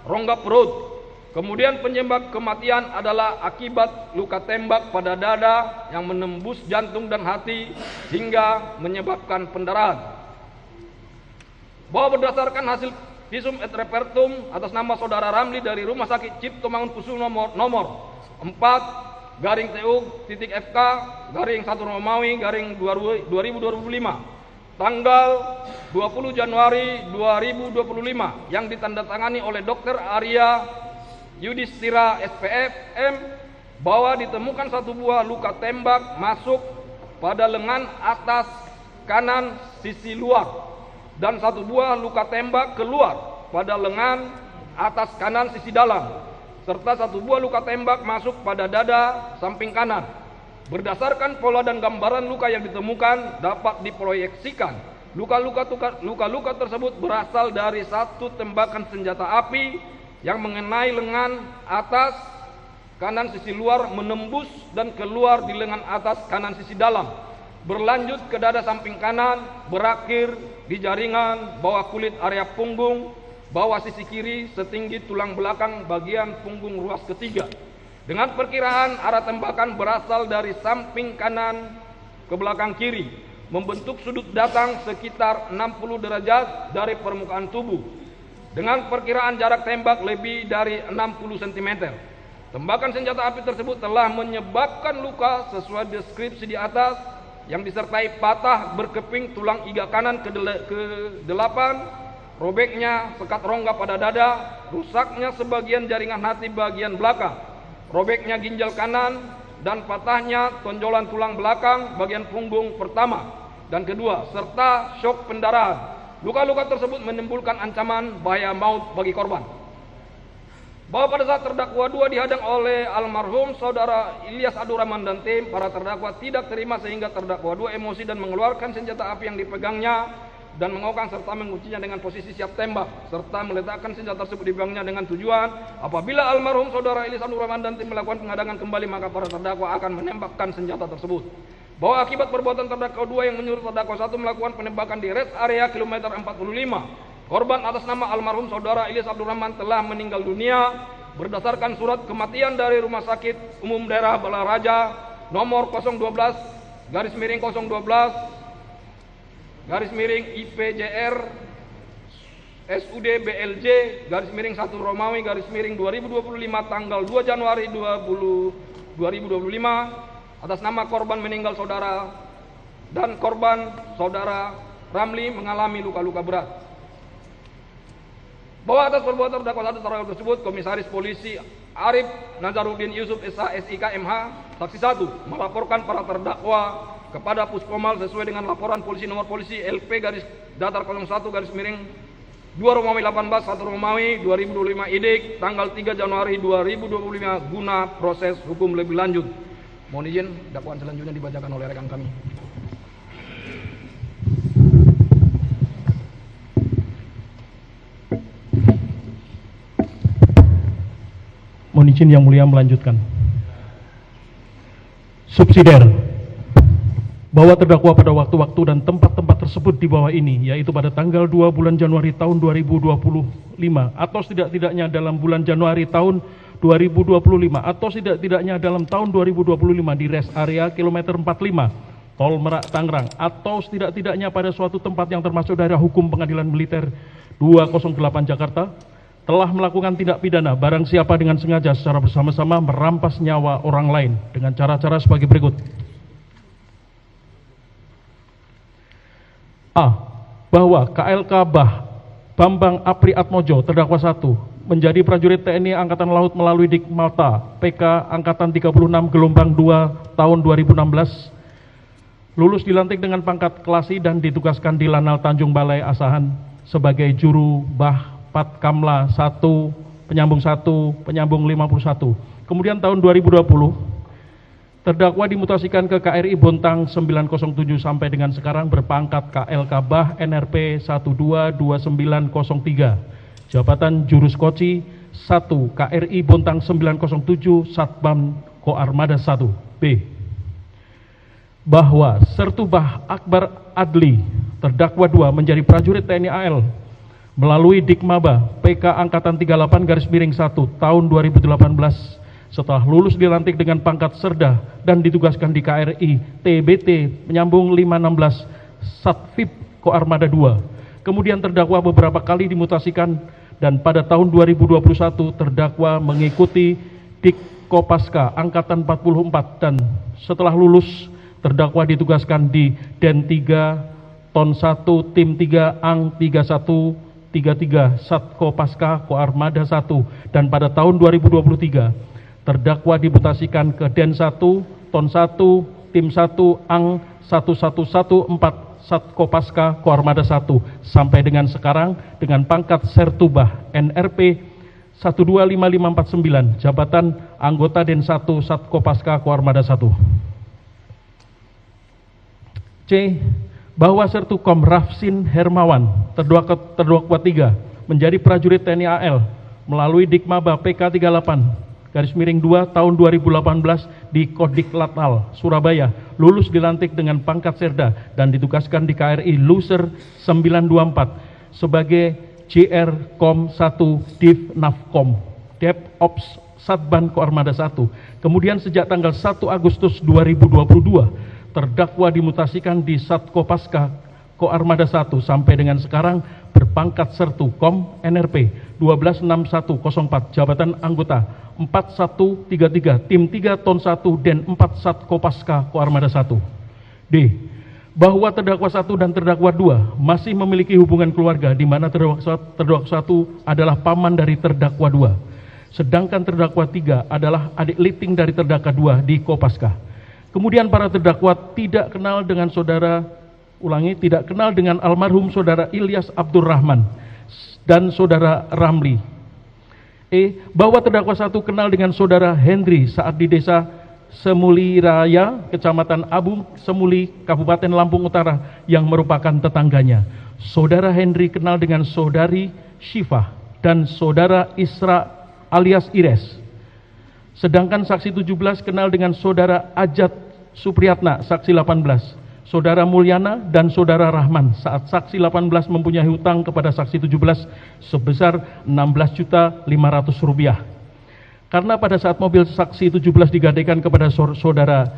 rongga perut. Kemudian penyebab kematian adalah akibat luka tembak pada dada yang menembus jantung dan hati hingga menyebabkan pendarahan. Bahwa berdasarkan hasil visum et repertum atas nama saudara Ramli dari Rumah Sakit Cipto Mangunkusumo nomor 4/TU.FK _1 Romawi _2025 tanggal 20 Januari 2025 yang ditandatangani oleh Dr. Arya Yudhistira SPFM, bahwa ditemukan satu buah luka tembak masuk pada lengan atas kanan sisi luar dan satu buah luka tembak keluar pada lengan atas kanan sisi dalam, serta satu buah luka tembak masuk pada dada samping kanan. Berdasarkan pola dan gambaran luka yang ditemukan, dapat diproyeksikan luka-luka tersebut berasal dari satu tembakan senjata api yang mengenai lengan atas kanan sisi luar, menembus dan keluar di lengan atas kanan sisi dalam, berlanjut ke dada samping kanan, berakhir di jaringan bawah kulit area punggung bawah sisi kiri setinggi tulang belakang bagian punggung ruas ketiga. Dengan perkiraan arah tembakan berasal dari samping kanan ke belakang kiri, membentuk sudut datang sekitar 60 derajat dari permukaan tubuh. Dengan perkiraan jarak tembak lebih dari 60 cm. Tembakan senjata api tersebut telah menyebabkan luka sesuai deskripsi di atas, yang disertai patah berkeping tulang iga kanan ke-8, robeknya sekat rongga pada dada, rusaknya sebagian jaringan hati bagian belakang, robeknya ginjal kanan, dan patahnya tonjolan tulang belakang bagian punggung pertama dan kedua, serta syok pendarahan. Luka-luka tersebut menimbulkan ancaman bahaya maut bagi korban. Bahwa pada saat terdakwa 2 dihadang oleh almarhum saudara Ilyas Abdurrahman dan tim, para terdakwa tidak terima sehingga terdakwa 2 emosi dan mengeluarkan senjata api yang dipegangnya dan mengokang serta menguncinya dengan posisi siap tembak, serta meletakkan senjata tersebut di belakangnya dengan tujuan apabila almarhum saudara Ilyas Abdurrahman dan tim melakukan pengadangan kembali, maka para terdakwa akan menembakkan senjata tersebut. Bahwa akibat perbuatan terdakwa 2 yang menyuruh terdakwa 1 melakukan penembakan di rest area kilometer 45, korban atas nama almarhum saudara Ilyas Abdurrahman telah meninggal dunia berdasarkan surat kematian dari Rumah Sakit Umum Daerah Balaraja nomor 012/012/IPJR SUD BLJ _1 Romawi _2025 tanggal 2 Januari 2025 atas nama korban meninggal saudara dan korban saudara Ramli mengalami luka-luka berat. Bahwa atas perbuatan terdakwa 1 tersebut, Komisaris Polisi Arif Nazaruddin Yusuf SH SIK MH saksi 1 melaporkan para terdakwa kepada Puskomal sesuai dengan laporan polisi nomor polisi LP _01 2 Romawi 18 1 Romawi 2025 IDIK tanggal 3 Januari 2025 guna proses hukum lebih lanjut. Mohon izin dakwaan selanjutnya dibacakan oleh rekan kami. Mohon izin Yang Mulia melanjutkan. Subsidiar, bahwa terdakwa pada waktu-waktu dan tempat-tempat tersebut di bawah ini, yaitu pada tanggal 2 bulan Januari tahun 2025 atau setidak-tidaknya dalam bulan Januari tahun 2025 atau setidak-tidaknya dalam tahun 2025 di rest area kilometer 45 Tol Merak Tangerang atau setidak-tidaknya pada suatu tempat yang termasuk daerah hukum Pengadilan Militer 208 Jakarta telah melakukan tindak pidana barang siapa dengan sengaja secara bersama-sama merampas nyawa orang lain dengan cara-cara sebagai berikut. A. Bahwa KLK Bambang Apri Atmojo terdakwa 1 menjadi prajurit TNI Angkatan Laut melalui Dik Malta PK Angkatan 36 gelombang 2 tahun 2016, lulus dilantik dengan pangkat Klasi dan ditugaskan di Lanal Tanjung Balai Asahan sebagai juru Bah Patkamla 1 penyambung 1, penyambung 51. Kemudian tahun 2020, terdakwa dimutasikan ke KRI Bontang 907 sampai dengan sekarang berpangkat KLK Bah NRP 122903. Jabatan Jurus Koci 1 KRI Bontang 907 Satpam Koarmada 1. B. Bahwa Sertubah Akbar Adli, terdakwa 2 menjadi prajurit TNI AL melalui Dikmaba PK Angkatan 38/1 tahun 2018 setelah lulus dilantik dengan pangkat Serda dan ditugaskan di KRI TBT menyambung 516 Satvip Koarmada 2. Kemudian terdakwa beberapa kali dimutasikan dan pada tahun 2021 terdakwa mengikuti Dik Kopaska Angkatan 44 dan setelah lulus terdakwa ditugaskan di Den 3 Ton 1 Tim 3 Ang 3133 Satkopaska Koarmada 1 dan pada tahun 2023 terdakwa dimutasikan ke Den 1 Ton 1 Tim 1 Ang 1114 Satkopaska Koarmada 1 sampai dengan sekarang dengan pangkat Sertubah NRP 125549 jabatan anggota Den 1 Satkopaska Koarmada 1. C. Bahwa Sertukom Rafsin Hermawan terdakwa 3 menjadi prajurit TNI AL melalui Dikmaba PK 38/2 tahun 2018 di Kodik Latal, Surabaya, lulus dilantik dengan pangkat Serda dan ditugaskan di KRI Luser 924 sebagai JR Kom 1 Div Navkom Dep Ops Satban Koarmada 1. Kemudian sejak tanggal 1 Agustus 2022 terdakwa dimutasikan di Satkopaska Koarmada 1 sampai dengan sekarang berpangkat Sertu Kom NRP 126104 jabatan anggota 4133 Tim 3 Ton 1 Den 4 Satkopaska Koarmada 1. D. Bahwa terdakwa 1 dan terdakwa 2 masih memiliki hubungan keluarga di mana terdakwa 1 adalah paman dari terdakwa 2 sedangkan terdakwa 3 adalah adik liting dari terdakwa 2 di Kopaska. Kemudian para terdakwa tidak kenal dengan tidak kenal dengan almarhum saudara Ilyas Abdurrahman dan saudara Ramli. E. Bahwa terdakwa 1 kenal dengan saudara Hendri saat di desa Semuli Raya, Kecamatan Abu Semuli, Kabupaten Lampung Utara yang merupakan tetangganya. Saudara Hendri kenal dengan saudari Syifah dan saudara Isra alias Ires. Sedangkan saksi 17 kenal dengan saudara Ajat Supriyatna, saksi 18, saudara Mulyana dan saudara Rahman saat saksi 18 mempunyai hutang kepada saksi 17 sebesar Rp16.500. Karena pada saat mobil saksi 17 digadaikan kepada saudara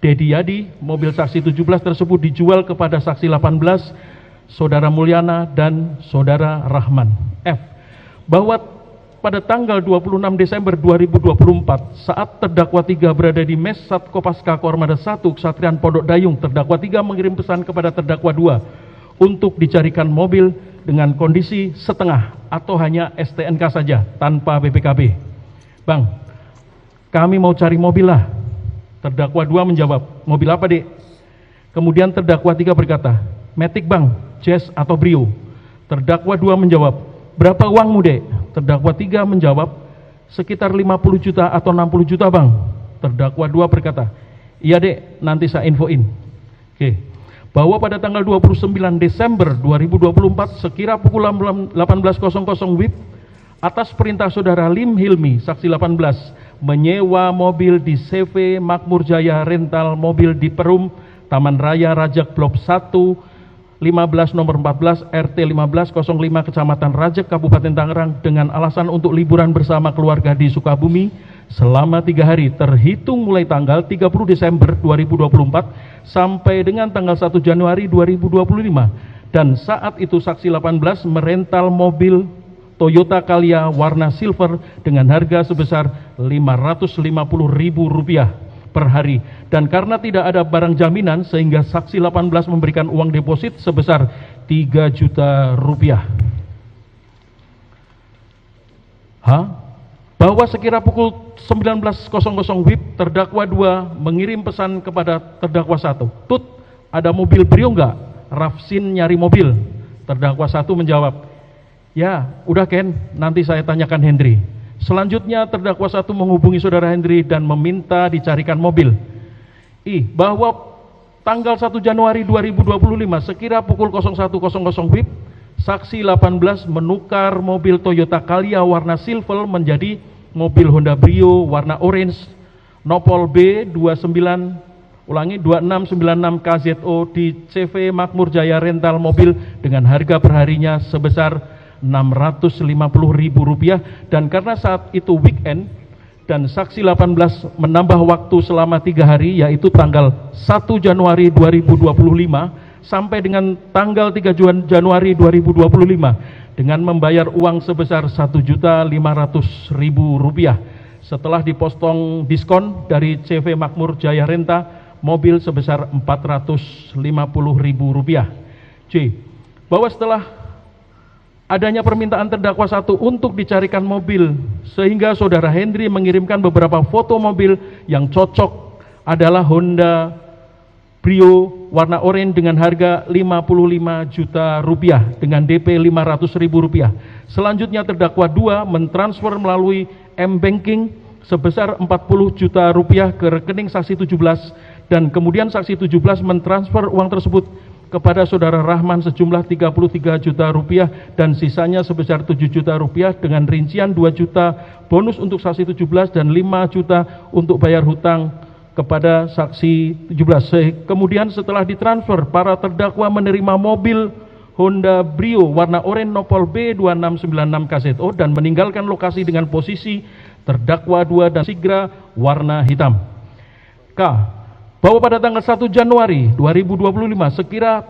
Dedi Yadi, mobil saksi 17 tersebut dijual kepada saksi 18, saudara Mulyana dan saudara Rahman. F. Bahwa pada tanggal 26 Desember 2024 saat terdakwa 3 berada di Mes Satkopaska Koarmada 1 Kesatrian Pondok Dayung, terdakwa 3 mengirim pesan kepada terdakwa 2 untuk dicarikan mobil dengan kondisi setengah atau hanya STNK saja tanpa BPKB. Bang, kami mau cari mobil lah. Terdakwa 2 menjawab, mobil apa dek? Kemudian terdakwa 3 berkata, Matic bang, Jazz atau Brio. Terdakwa 2 menjawab, berapa uangmu dek? Terdakwa 3 menjawab, sekitar 50 juta atau 60 juta bang. Terdakwa 2 berkata, iya dek, nanti saya infoin. Oke. Bahwa pada tanggal 29 Desember 2024 sekira pukul 18.00 WIB atas perintah saudara Lim Hilmi, saksi 18, menyewa mobil di CV Makmur Jaya Rental Mobil di Perum, Taman Raya Rajak Blok 1 15 nomor 14 RT 1505 Kecamatan Rajak Kabupaten Tangerang dengan alasan untuk liburan bersama keluarga di Sukabumi selama 3 hari terhitung mulai tanggal 30 Desember 2024 sampai dengan tanggal 1 Januari 2025 dan saat itu saksi 18 merental mobil Toyota Calya warna silver dengan harga sebesar Rp550.000 per hari dan karena tidak ada barang jaminan sehingga saksi 18 memberikan uang deposit sebesar Rp3 juta. Bahwa sekira pukul 19.00 WIB terdakwa 2 mengirim pesan kepada terdakwa 1, Tut, ada mobil Brio enggak? Rafsin nyari mobil. Terdakwa 1 menjawab, ya udah Ken, nanti saya tanyakan Hendri. Selanjutnya terdakwa 1 menghubungi saudara Hendri dan meminta dicarikan mobil. I. Bahwa tanggal 1 Januari 2025 sekira pukul 01.00 WIB, saksi 18 menukar mobil Toyota Calya warna silver menjadi mobil Honda Brio warna orange Nopol B 2696 KZO di CV Makmur Jaya Rental Mobil dengan harga perharinya sebesar Rp650.000, dan karena saat itu weekend dan saksi 18 menambah waktu selama 3 hari, yaitu tanggal 1 Januari 2025 sampai dengan tanggal 3 Januari 2025 dengan membayar uang sebesar Rp1.500.000 setelah dipotong diskon dari CV Makmur Jaya Renta mobil sebesar Rp450.000. C. Bahwa setelah adanya permintaan terdakwa 1 untuk dicarikan mobil, sehingga saudara Hendri mengirimkan beberapa foto mobil yang cocok adalah Honda Brio warna oranye dengan harga Rp55 juta dengan DP Rp500.000. Selanjutnya terdakwa 2 mentransfer melalui M-Banking sebesar Rp40 juta ke rekening saksi 17, dan kemudian saksi 17 mentransfer uang tersebut kepada saudara Rahman sejumlah Rp33 juta dan sisanya sebesar Rp7 juta dengan rincian 2 juta bonus untuk saksi 17 dan 5 juta untuk bayar hutang kepada saksi 17. Kemudian setelah ditransfer, para terdakwa menerima mobil Honda Brio warna oranye Nopol B 2696 KZO dan meninggalkan lokasi dengan posisi terdakwa 2 dan Sigra warna hitam. K. Bahwa pada tanggal 1 Januari 2025 sekira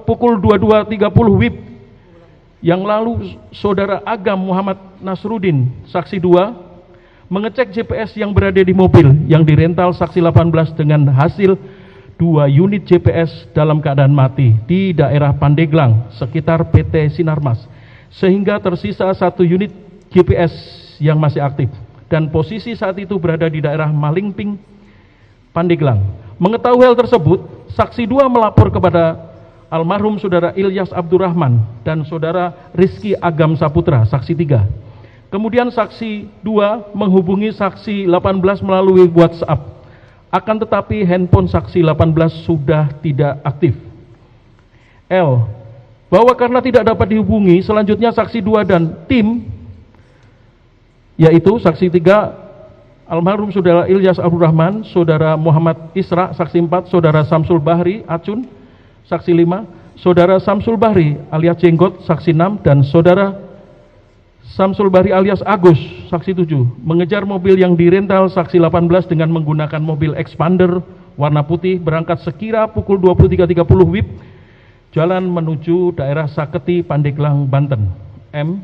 pukul 22.30 WIB yang lalu, saudara Agam Muhammad Nasruddin saksi 2 mengecek GPS yang berada di mobil yang dirental saksi 18 dengan hasil 2 unit GPS dalam keadaan mati di daerah Pandeglang sekitar PT Sinarmas, sehingga tersisa 1 unit GPS yang masih aktif dan posisi saat itu berada di daerah Malingping, Pandeglang. Mengetahui hal tersebut, saksi 2 melapor kepada almarhum saudara Ilyas Abdurrahman dan saudara Rizky Agam Saputra saksi 3. Kemudian saksi 2 menghubungi saksi 18 melalui WhatsApp, akan tetapi handphone saksi 18 sudah tidak aktif. L. Bahwa karena tidak dapat dihubungi, selanjutnya saksi 2 dan tim, yaitu saksi 3 almarhum saudara Ilyas Abdurrahman, saudara Muhammad Isra saksi 4, saudara Samsul Bahri Acun saksi 5, saudara Samsul Bahri alias Jenggot saksi 6, dan saudara Samsul Bahri alias Agus saksi 7 mengejar mobil yang dirental saksi 18 dengan menggunakan mobil Expander warna putih berangkat sekira pukul 23.30 WIB jalan menuju daerah Saketi, Pandeglang, Banten. M.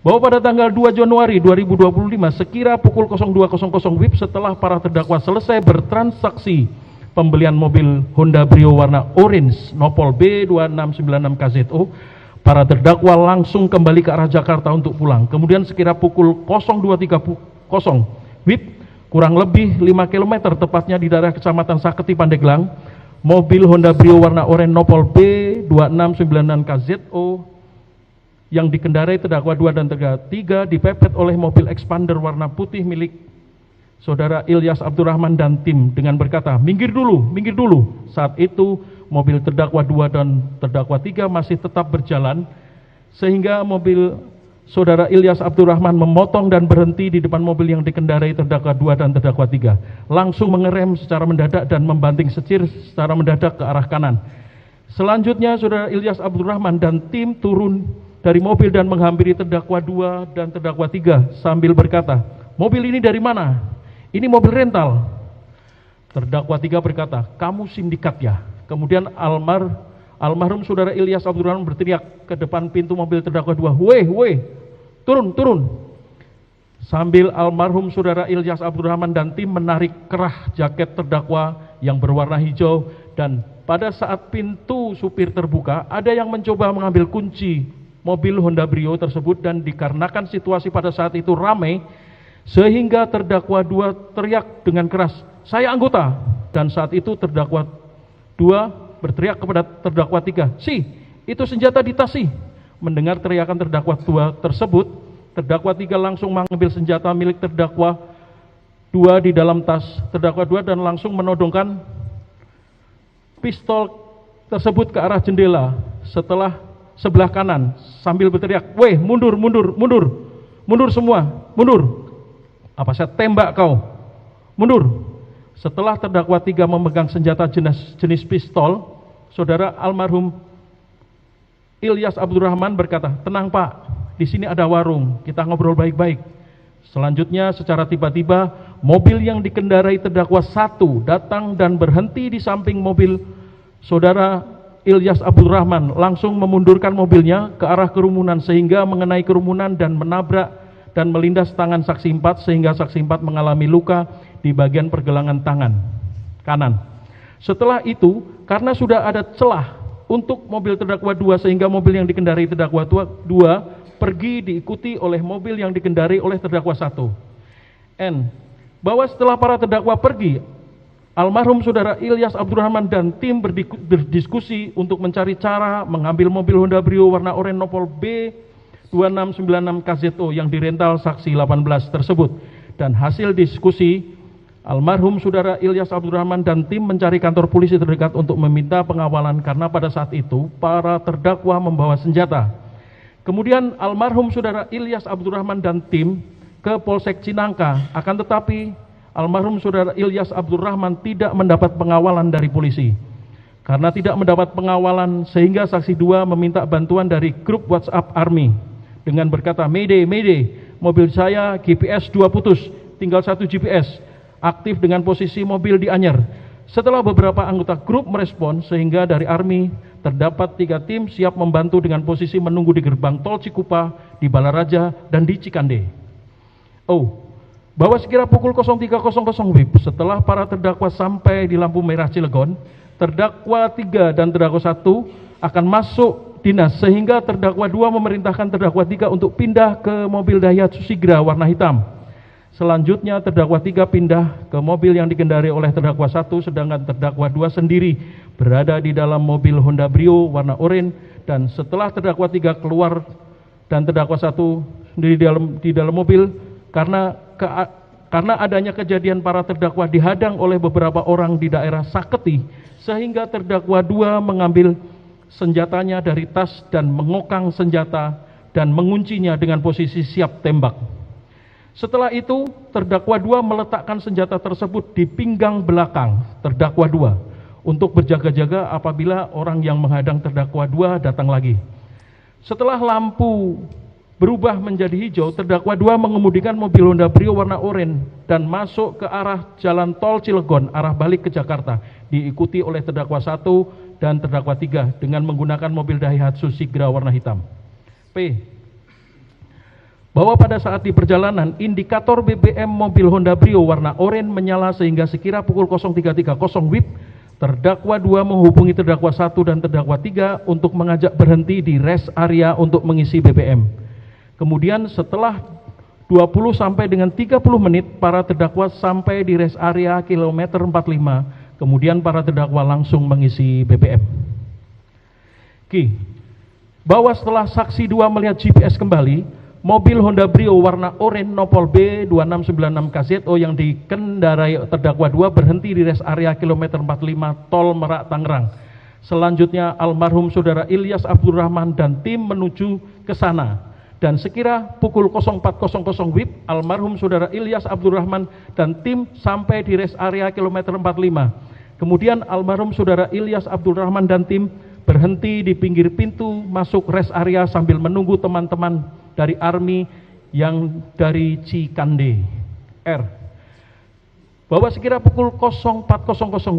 Bahwa pada tanggal 2 Januari 2025 sekira pukul 02.00 WIB setelah para terdakwa selesai bertransaksi pembelian mobil Honda Brio warna orange Nopol B 2696 KZO, para terdakwa langsung kembali ke arah Jakarta untuk pulang. Kemudian sekira pukul 02.30 WIB kurang lebih 5 km tepatnya di daerah Kecamatan Saketi, Pandeglang, mobil Honda Brio warna oranye Nopol B 2696 KZO yang dikendarai terdakwa 2 dan terdakwa 3 dipepet oleh mobil Expander warna putih milik saudara Ilyas Abdurrahman dan tim dengan berkata, minggir dulu, minggir dulu. Saat itu mobil terdakwa 2 dan terdakwa 3 masih tetap berjalan, sehingga mobil saudara Ilyas Abdurrahman memotong dan berhenti di depan mobil yang dikendarai terdakwa 2 dan terdakwa 3, langsung mengerem secara mendadak dan membanting setir secara mendadak ke arah kanan. Selanjutnya saudara Ilyas Abdurrahman dan tim turun dari mobil dan menghampiri terdakwa 2 dan terdakwa 3 sambil berkata, mobil ini dari mana? Ini mobil rental. Terdakwa 3 berkata, kamu sindikat ya? Kemudian almarhum saudara Ilyas Abdurrahman berteriak ke depan pintu mobil terdakwa 2, weh, turun, turun. Sambil almarhum saudara Ilyas Abdurrahman dan tim menarik kerah jaket terdakwa yang berwarna hijau, dan pada saat pintu supir terbuka, ada yang mencoba mengambil kunci mobil Honda Brio tersebut, dan dikarenakan situasi pada saat itu ramai, sehingga terdakwa 2 teriak dengan keras, saya anggota. Dan saat itu terdakwa 2 berteriak kepada terdakwa 3, si, itu senjata di tas si. Mendengar teriakan terdakwa 2 tersebut, terdakwa 3 langsung mengambil senjata milik terdakwa 2 di dalam tas terdakwa 2 dan langsung menodongkan pistol tersebut ke arah jendela setelah sebelah kanan sambil berteriak, "Weh, mundur, mundur, mundur, mundur semua, mundur. Apa saya tembak kau? Mundur." Setelah terdakwa 3 memegang senjata jenis pistol, saudara almarhum Ilyas Abdurrahman berkata, "Tenang Pak, di sini ada warung, kita ngobrol baik-baik." Selanjutnya secara tiba-tiba mobil yang dikendarai terdakwa 1 datang dan berhenti di samping mobil saudara Ilyas Abdurrahman, langsung memundurkan mobilnya ke arah kerumunan sehingga mengenai kerumunan dan menabrak dan melindas tangan saksi 4 sehingga saksi 4 mengalami luka di bagian pergelangan tangan kanan. Setelah itu, karena sudah ada celah untuk mobil terdakwa 2 sehingga mobil yang dikendarai terdakwa 2 pergi diikuti oleh mobil yang dikendarai oleh terdakwa 1. N. Bahwa setelah para terdakwa pergi, almarhum saudara Ilyas Abdurrahman dan tim berdiskusi untuk mencari cara mengambil mobil Honda Brio warna oranye Nopol B2696 KZO yang dirental saksi 18 tersebut. Dan hasil diskusi, almarhum saudara Ilyas Abdurrahman dan tim mencari kantor polisi terdekat untuk meminta pengawalan karena pada saat itu para terdakwa membawa senjata. Kemudian almarhum saudara Ilyas Abdurrahman dan tim ke Polsek Cinangka, akan tetapi almarhum saudara Ilyas Abdurrahman tidak mendapat pengawalan dari polisi. Karena tidak mendapat pengawalan sehingga saksi 2 meminta bantuan dari grup WhatsApp Army dengan berkata, "Mayday, Mayday, mobil saya GPS 2 putus, tinggal 1 GPS. Aktif dengan posisi mobil di Anyer." Setelah beberapa anggota grup merespon sehingga dari Army terdapat 3 tim siap membantu dengan posisi menunggu di gerbang tol Cikupa, di Balaraja, dan di Cikande. Bahwa sekira pukul 03.00 WIB setelah para terdakwa sampai di lampu merah Cilegon, terdakwa 3 dan terdakwa 1 akan masuk dinas sehingga terdakwa 2 memerintahkan terdakwa 3 untuk pindah ke mobil Daihatsu Sigra warna hitam. Selanjutnya terdakwa 3 pindah ke mobil yang dikendarai oleh terdakwa 1, sedangkan terdakwa 2 sendiri berada di dalam mobil Honda Brio warna oranye. Dan setelah terdakwa 3 keluar dan terdakwa 1 di dalam mobil, karena adanya kejadian para terdakwa dihadang oleh beberapa orang di daerah Saketi, sehingga terdakwa 2 mengambil senjatanya dari tas dan mengokang senjata dan menguncinya dengan posisi siap tembak. Setelah itu, terdakwa 2 meletakkan senjata tersebut di pinggang belakang terdakwa 2 untuk berjaga-jaga apabila orang yang menghadang terdakwa 2 datang lagi. Setelah lampu berubah menjadi hijau, terdakwa 2 mengemudikan mobil Honda Brio warna oranye dan masuk ke arah jalan tol Cilegon, arah balik ke Jakarta, diikuti oleh terdakwa 1 dan terdakwa 3 dengan menggunakan mobil Daihatsu Sigra warna hitam. P. Bahwa pada saat di perjalanan, indikator BBM mobil Honda Brio warna oranye menyala sehingga sekira pukul 03.30 WIB, terdakwa 2 menghubungi terdakwa 1 dan terdakwa 3 untuk mengajak berhenti di rest area untuk mengisi BBM. Kemudian setelah 20 sampai dengan 30 menit, para terdakwa sampai di rest area kilometer 45, kemudian para terdakwa langsung mengisi BBM. Bahwa setelah saksi 2 melihat GPS kembali, mobil Honda Brio warna oranye Nopol B2696 KZO yang dikendarai terdakwa 2 berhenti di rest area kilometer 45 Tol Merak Tangerang. Selanjutnya almarhum saudara Ilyas Abdurrahman dan tim menuju ke sana. Dan sekira pukul 04.00 WIB, almarhum saudara Ilyas Abdurrahman dan tim sampai di rest area kilometer 45. Kemudian almarhum saudara Ilyas Abdurrahman dan tim berhenti di pinggir pintu masuk rest area sambil menunggu teman-teman dari Army yang dari Cikande. R. Bahwa sekira pukul 04.00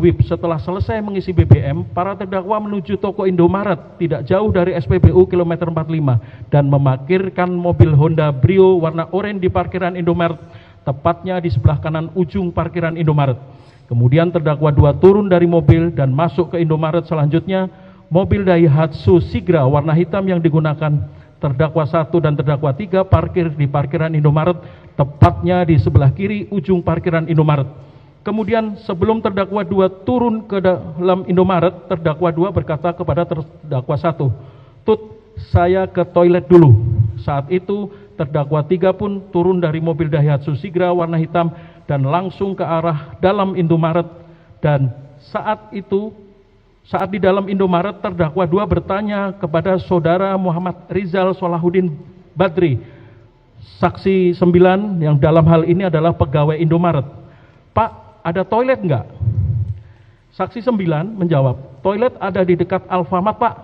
WIB setelah selesai mengisi BBM, para terdakwa menuju toko Indomaret tidak jauh dari SPBU kilometer 45 dan memarkirkan mobil Honda Brio warna oranye di parkiran Indomaret, tepatnya di sebelah kanan ujung parkiran Indomaret. Kemudian terdakwa 2 turun dari mobil dan masuk ke Indomaret. Selanjutnya mobil Daihatsu Sigra warna hitam yang digunakan terdakwa 1 dan terdakwa 3 parkir di parkiran Indomaret, tepatnya di sebelah kiri ujung parkiran Indomaret. Kemudian sebelum terdakwa 2 turun ke dalam Indomaret, terdakwa 2 berkata kepada terdakwa 1, "Tut, saya ke toilet dulu." Saat itu terdakwa 3 pun turun dari mobil Daihatsu Sigra warna hitam dan langsung ke arah dalam Indomaret. Dan saat di dalam Indomaret, terdakwa 2 bertanya kepada saudara Muhammad Rizal Solahuddin Badri, saksi 9 yang dalam hal ini adalah pegawai Indomaret, "Pak, ada toilet enggak?" Saksi 9 menjawab, "Toilet ada di dekat Alfamart, Pak."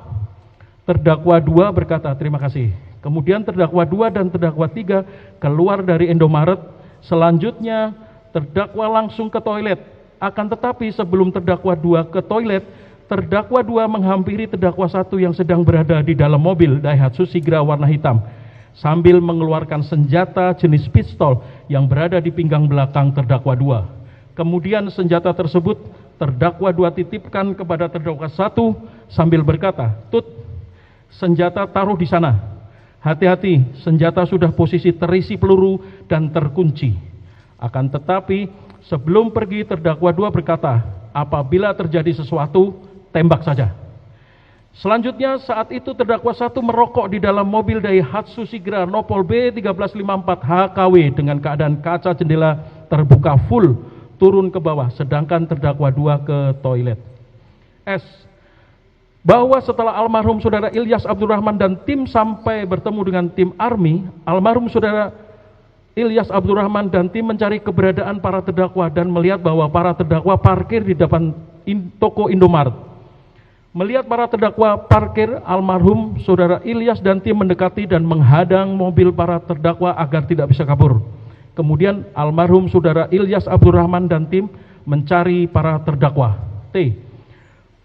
Terdakwa 2 berkata, "Terima kasih." Kemudian terdakwa 2 dan terdakwa 3 keluar dari Indomaret. Selanjutnya terdakwa langsung ke toilet. Akan tetapi sebelum terdakwa 2 ke toilet, terdakwa 2 menghampiri terdakwa 1 yang sedang berada di dalam mobil Daihatsu Sigra warna hitam sambil mengeluarkan senjata jenis pistol yang berada di pinggang belakang terdakwa 2. Kemudian senjata tersebut terdakwa 2 titipkan kepada terdakwa 1 sambil berkata, "Tut, senjata taruh di sana. Hati-hati, senjata sudah posisi terisi peluru dan terkunci." Akan tetapi sebelum pergi, terdakwa 2 berkata, "Apabila terjadi sesuatu, tembak saja." Selanjutnya saat itu terdakwa 1 merokok di dalam mobil Daihatsu Sigra Nopol B1354 HKW dengan keadaan kaca jendela terbuka full turun ke bawah, sedangkan terdakwa 2 ke toilet. S. Bahwa setelah almarhum saudara Ilyas Abdurrahman dan tim sampai bertemu dengan tim ARMY, almarhum saudara Ilyas Abdurrahman dan tim mencari keberadaan para terdakwa dan melihat bahwa para terdakwa parkir di depan toko Indomaret. Melihat para terdakwa parkir, almarhum saudara Ilyas dan tim mendekati dan menghadang mobil para terdakwa agar tidak bisa kabur. Kemudian almarhum saudara Ilyas Abdurrahman dan tim mencari para terdakwa. T.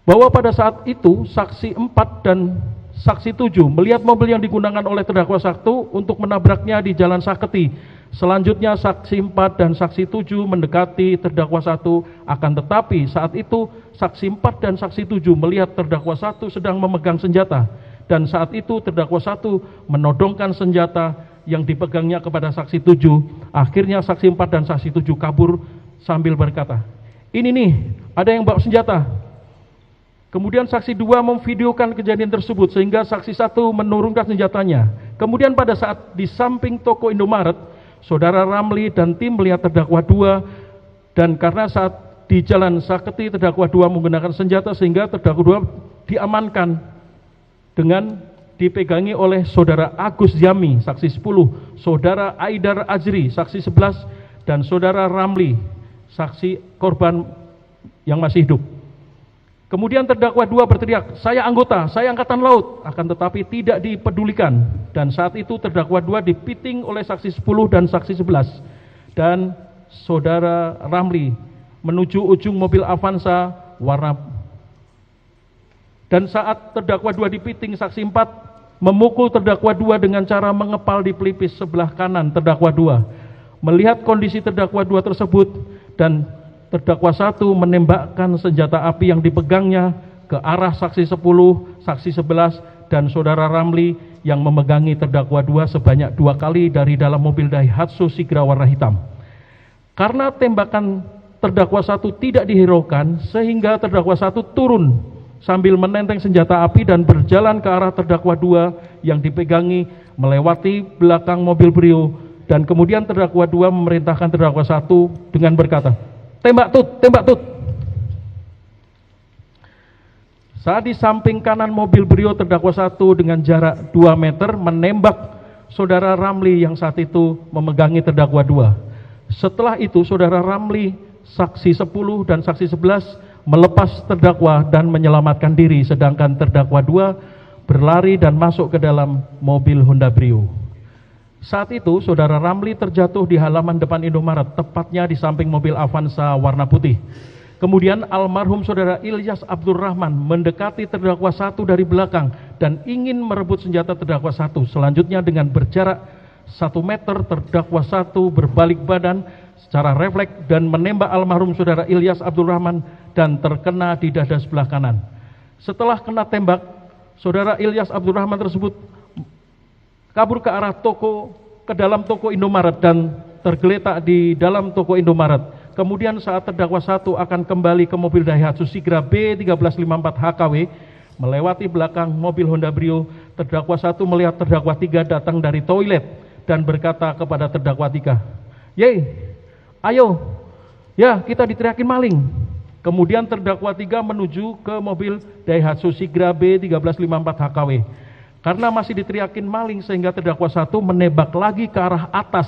Bahwa pada saat itu saksi 4 dan saksi 7 melihat mobil yang digunakan oleh terdakwa 1 untuk menabraknya di Jalan Saketi. Selanjutnya saksi 4 dan saksi 7 mendekati terdakwa 1, akan tetapi saat itu saksi 4 dan saksi 7 melihat terdakwa 1 sedang memegang senjata, dan saat itu terdakwa 1 menodongkan senjata yang dipegangnya kepada saksi 7. Akhirnya saksi 4 dan saksi 7 kabur sambil berkata, "Ini nih, ada yang bawa senjata." Kemudian saksi 2 memvideokan kejadian tersebut sehingga saksi 1 menurunkan senjatanya. Kemudian pada saat di samping toko Indomaret, saudara Ramli dan tim melihat terdakwa 2, dan karena saat di Jalan Saketi terdakwa 2 menggunakan senjata sehingga terdakwa 2 diamankan dengan dipegangi oleh saudara Agus Yami, saksi 10, saudara Aidar Ajri, saksi 11, dan saudara Ramli, saksi korban yang masih hidup. Kemudian terdakwa 2 berteriak, "Saya anggota, saya angkatan laut," akan tetapi tidak dipedulikan. Dan saat itu terdakwa 2 dipiting oleh saksi 10 dan saksi 11. Dan saudara Ramli menuju ujung mobil Avanza warna. Dan saat terdakwa 2 dipiting, saksi 4 memukul terdakwa 2 dengan cara mengepal di pelipis sebelah kanan terdakwa 2. Melihat kondisi terdakwa 2 tersebut, dan terdakwa 1 menembakkan senjata api yang dipegangnya ke arah saksi 10, saksi 11, dan saudara Ramli yang memegangi terdakwa 2 sebanyak 2 kali dari dalam mobil Daihatsu Sigra warna hitam. Karena tembakan terdakwa 1 tidak dihiraukan, sehingga terdakwa 1 turun sambil menenteng senjata api dan berjalan ke arah terdakwa 2 yang dipegangi melewati belakang mobil Brio, dan kemudian terdakwa 2 memerintahkan terdakwa 1 dengan berkata, "Tembak tut, tembak tut." Saat di samping kanan mobil Brio, terdakwa 1 dengan jarak 2 meter menembak saudara Ramli yang saat itu memegangi terdakwa 2. Setelah itu saudara Ramli, saksi 10 dan saksi 11 melepas terdakwa dan menyelamatkan diri, sedangkan terdakwa 2 berlari dan masuk ke dalam mobil Honda Brio. Saat itu saudara Ramli terjatuh di halaman depan Indomaret, tepatnya di samping mobil Avanza warna putih. Kemudian almarhum saudara Ilyas Abdurrahman mendekati terdakwa 1 dari belakang dan ingin merebut senjata terdakwa 1. Selanjutnya dengan berjarak 1 meter, terdakwa 1 berbalik badan secara refleks dan menembak almarhum saudara Ilyas Abdurrahman dan terkena di dada sebelah kanan. Setelah kena tembak, saudara Ilyas Abdurrahman tersebut kabur ke arah ke dalam toko Indomaret dan tergeletak di dalam toko Indomaret. Kemudian saat terdakwa 1 akan kembali ke mobil Daihatsu Sigra B1354 HKW melewati belakang mobil Honda Brio, terdakwa 1 melihat terdakwa 3 datang dari toilet dan berkata kepada terdakwa 3, "Yei, ayo, ya kita diteriakin maling." Kemudian terdakwa 3 menuju ke mobil Daihatsu Sigra B1354 HKW. Karena masih diteriakin maling sehingga terdakwa 1 menembak lagi ke arah atas,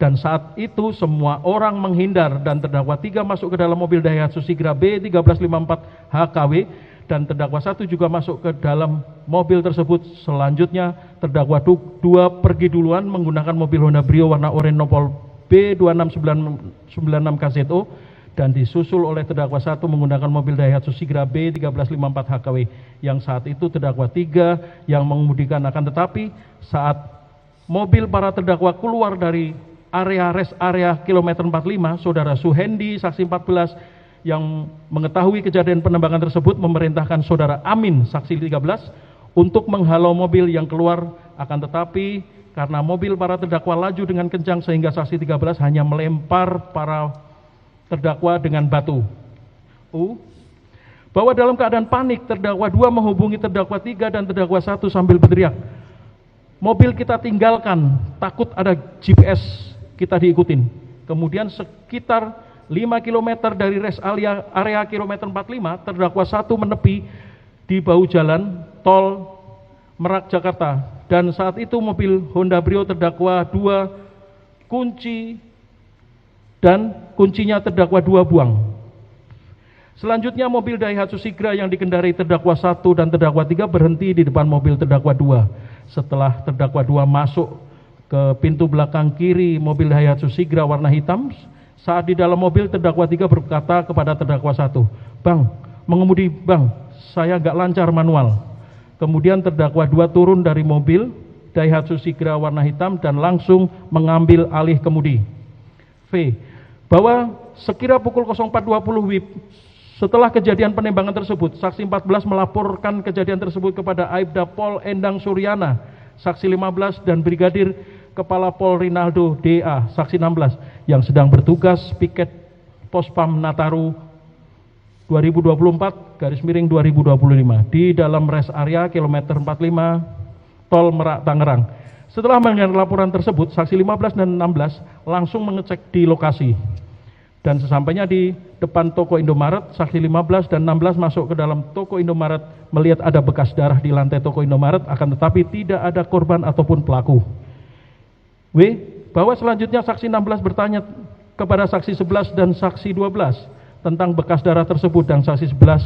dan saat itu semua orang menghindar dan terdakwa 3 masuk ke dalam mobil Daihatsu Sigra B1354 HKW dan terdakwa 1 juga masuk ke dalam mobil tersebut. Selanjutnya terdakwa 2 pergi duluan menggunakan mobil Honda Brio warna oranye Nopol B26996 KZO dan disusul oleh terdakwa 1 menggunakan mobil Daihatsu Sigra B1354 HKW yang saat itu terdakwa 3 yang mengemudikan. Akan tetapi saat mobil para terdakwa keluar dari rest area kilometer 45, saudara Suhendi saksi 14 yang mengetahui kejadian penembakan tersebut memerintahkan saudara Amin saksi 13 untuk menghalau mobil yang keluar. Akan tetapi karena mobil para terdakwa laju dengan kencang sehingga saksi 13 hanya melempar para terdakwa dengan batu. Bahwa dalam keadaan panik terdakwa 2 menghubungi terdakwa 3 dan terdakwa 1 sambil berteriak, "Mobil kita tinggalkan, takut ada GPS kita diikutin." Kemudian sekitar 5 km dari rest area kilometer 45, terdakwa 1 menepi di bahu jalan tol Merak Jakarta, dan saat itu mobil Honda Brio terdakwa 2 kunci dan kuncinya terdakwa 2 buang. Selanjutnya mobil Daihatsu Sigra yang dikendarai terdakwa 1 dan terdakwa 3 berhenti di depan mobil terdakwa 2. Setelah terdakwa 2 masuk ke pintu belakang kiri mobil Daihatsu Sigra warna hitam, saat di dalam mobil terdakwa 3 berkata kepada terdakwa 1, "Bang, mengemudi bang, saya nggak lancar manual." Kemudian terdakwa 2 turun dari mobil Daihatsu Sigra warna hitam dan langsung mengambil alih kemudi. Bahwa sekira pukul 04.20 WIB setelah kejadian penembakan tersebut, saksi 14 melaporkan kejadian tersebut kepada Aibda Pol Endang Suryana, saksi 15 dan Brigadir Kepala Pol Rinaldo DA, saksi 16 yang sedang bertugas piket Pospam Nataru 2024/2025 di dalam rest area kilometer 45 tol Merak Tangerang. Setelah mendengar laporan tersebut, saksi 15 dan 16 langsung mengecek di lokasi. Dan sesampainya di depan toko Indomaret, saksi 15 dan 16 masuk ke dalam toko Indomaret melihat ada bekas darah di lantai toko Indomaret, akan tetapi tidak ada korban ataupun pelaku. Bahwa selanjutnya saksi 16 bertanya kepada saksi 11 dan saksi 12 tentang bekas darah tersebut, dan saksi 11